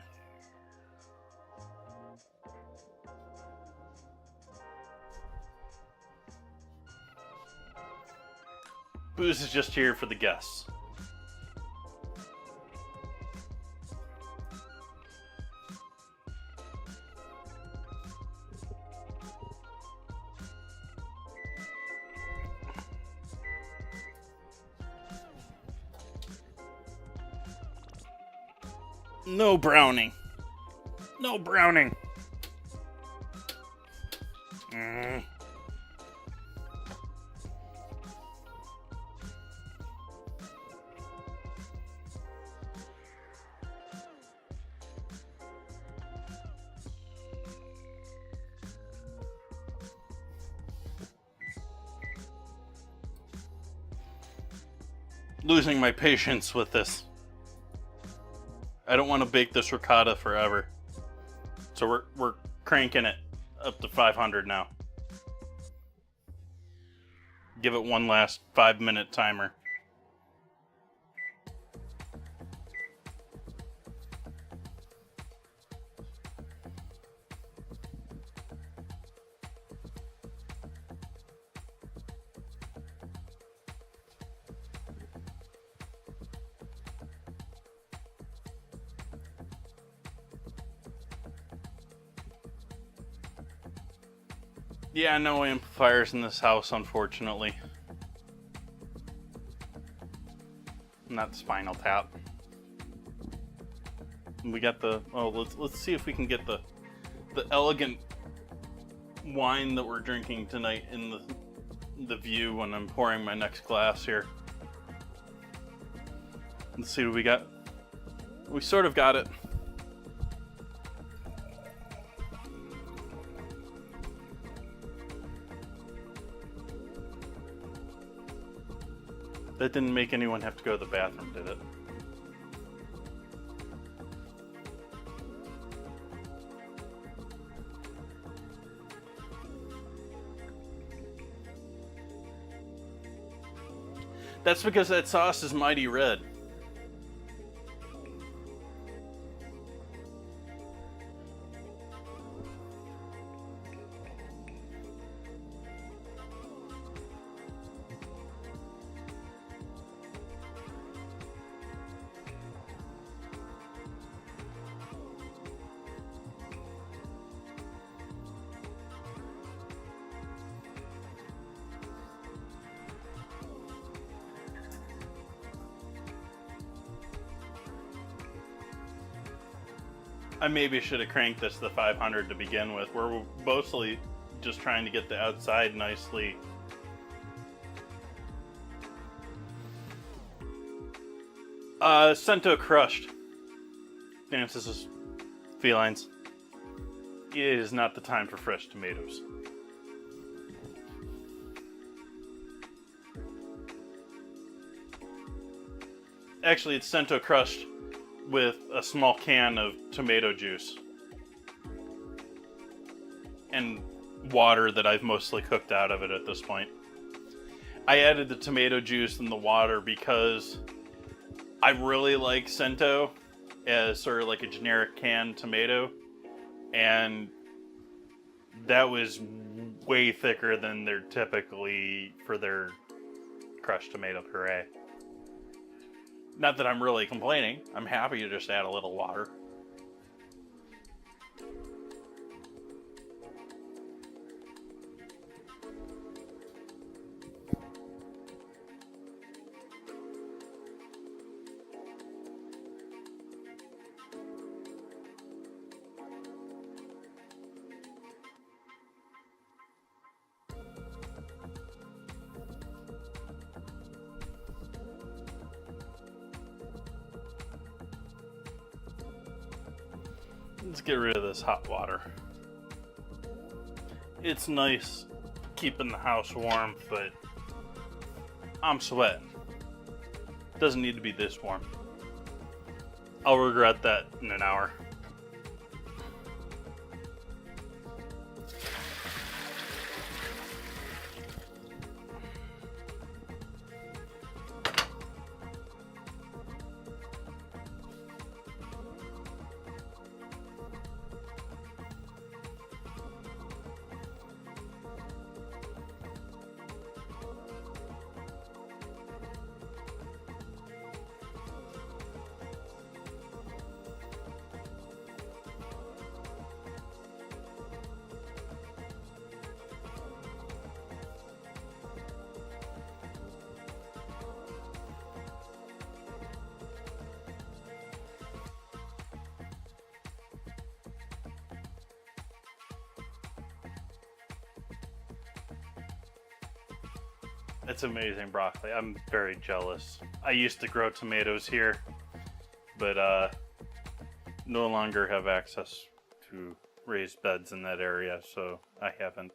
Booze is just here for the guests. No browning. No browning. Losing my patience with this. I don't want to bake this ricotta forever. So we're cranking it up to 500 now. Give it one last 5-minute timer. Yeah, no amplifiers in this house, unfortunately. Not the Spinal Tap. We got the... Oh, let's see if we can get the elegant wine that we're drinking tonight in the view when I'm pouring my next glass here. Let's see what we got. We sort of got it. That didn't make anyone have to go to the bathroom, did it? That's because that sauce is mighty red. I maybe should have cranked this to 500 to begin with. We're mostly just trying to get the outside nicely. Cento crushed. Dances with felines. It is not the time for fresh tomatoes. Actually, it's Cento crushed with a small can of tomato juice and water that I've mostly cooked out of it at this point. I added the tomato juice and the water because I really like Cento as sort of like a generic canned tomato, and that was way thicker than they're typically for their crushed tomato puree. Not that I'm really complaining. I'm happy to just add a little water. Let's get rid of this hot water. It's nice keeping the house warm, but I'm sweating. Doesn't need to be this warm. I'll regret that in an hour. It's amazing broccoli. I'm very jealous. I used to grow tomatoes here, but no longer have access to raised beds in that area, so I haven't.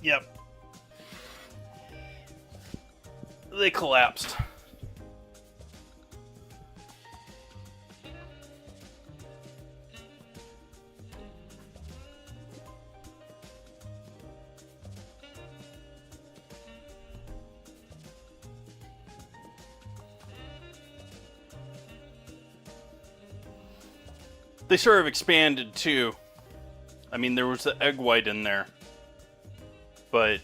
Yep. They collapsed. They sort of expanded too. I mean, there was the egg white in there. But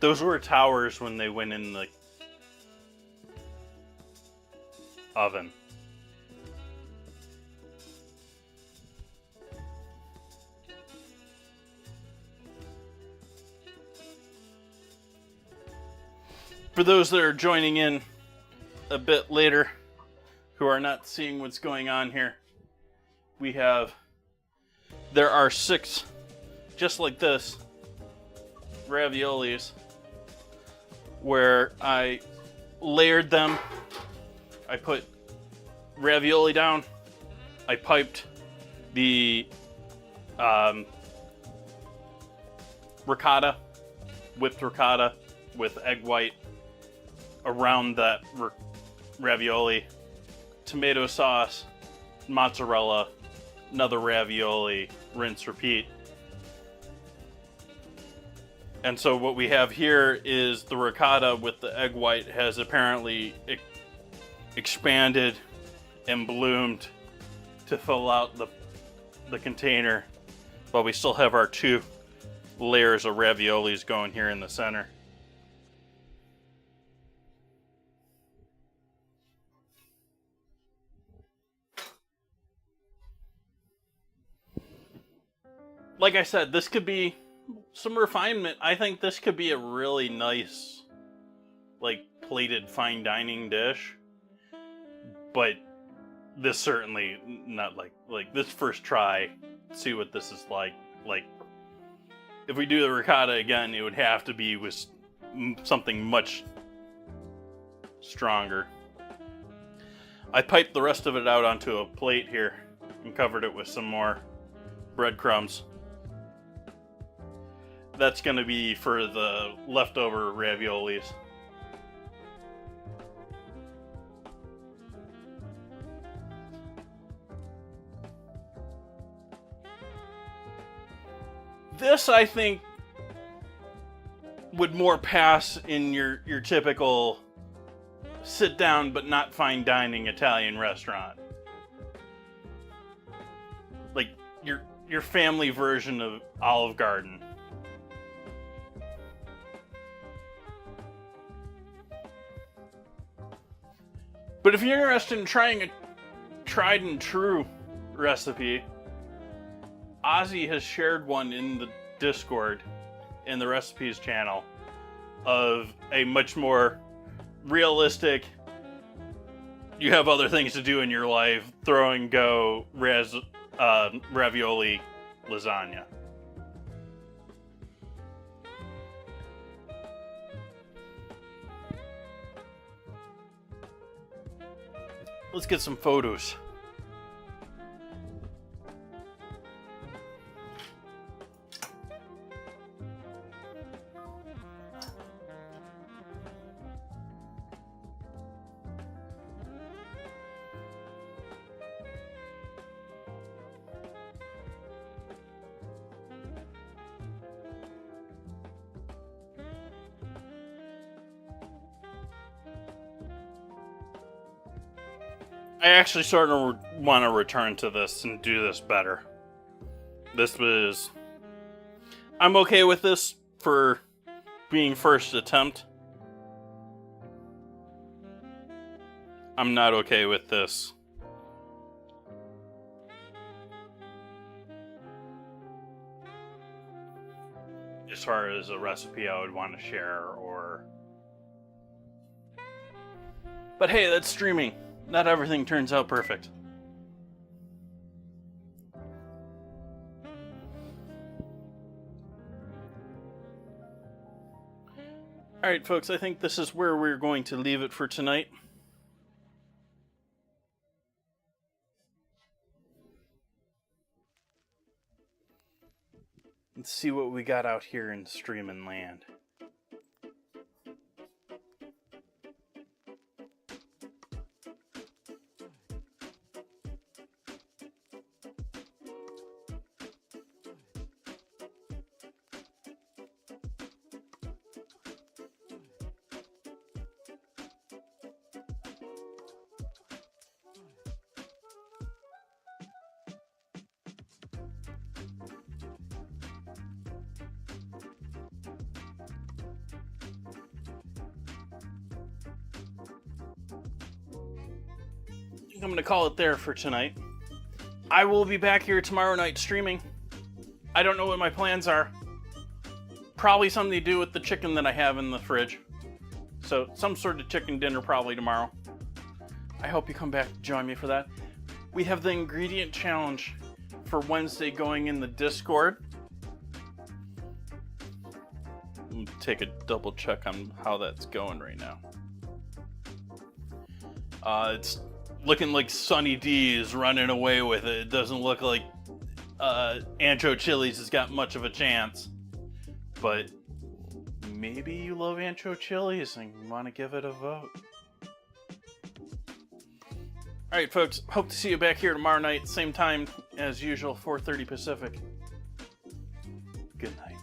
those were towers when they went in the oven. For those that are joining in a bit later, who are not seeing what's going on here, there are 6, just like this, raviolis, where I layered them. I put ravioli down. I piped the ricotta, whipped ricotta with egg white around that ravioli, tomato sauce, mozzarella, another ravioli, rinse, repeat. And so what we have here is the ricotta with the egg white has apparently expanded and bloomed to fill out the container, while we still have our 2 layers of raviolis going here in the center. Like I said, this could be some refinement. I think this could be a really nice, like, plated fine dining dish. But this certainly not like this first try see what this is like. Like, if we do the ricotta again, it would have to be with something much stronger. I piped the rest of it out onto a plate here and covered it with some more breadcrumbs. That's going to be for the leftover raviolis. This, I think, would more pass in your typical sit down but not fine dining Italian restaurant. Like your family version of Olive Garden. But if you're interested in trying a tried and true recipe, Ozzy has shared one in the Discord in the recipes channel of a much more realistic, you have other things to do in your life, throw and go ravioli lasagna. Let's get some photos. I actually sort of want to return to this and do this better. I'm okay with this for being first attempt. I'm not okay with this. As far as a recipe I would want to share or... But hey, that's streaming. Not everything turns out perfect. Alright, folks, I think this is where we're going to leave it for tonight. Let's see what we got out here in streaming land. I'm going to call it there for tonight. I will be back here tomorrow night streaming. I don't know what my plans are. Probably something to do with the chicken that I have in the fridge. So some sort of chicken dinner probably tomorrow. I hope you come back to join me for that. We have the ingredient challenge for Wednesday going in the Discord. Let me take a double check on how that's going right now. It's looking like Sunny D is running away with it. It doesn't look like Ancho Chili's has got much of a chance. But maybe you love Ancho Chili's and you want to give it a vote. Alright, folks. Hope to see you back here tomorrow night. Same time as usual, 4:30 Pacific. Good night.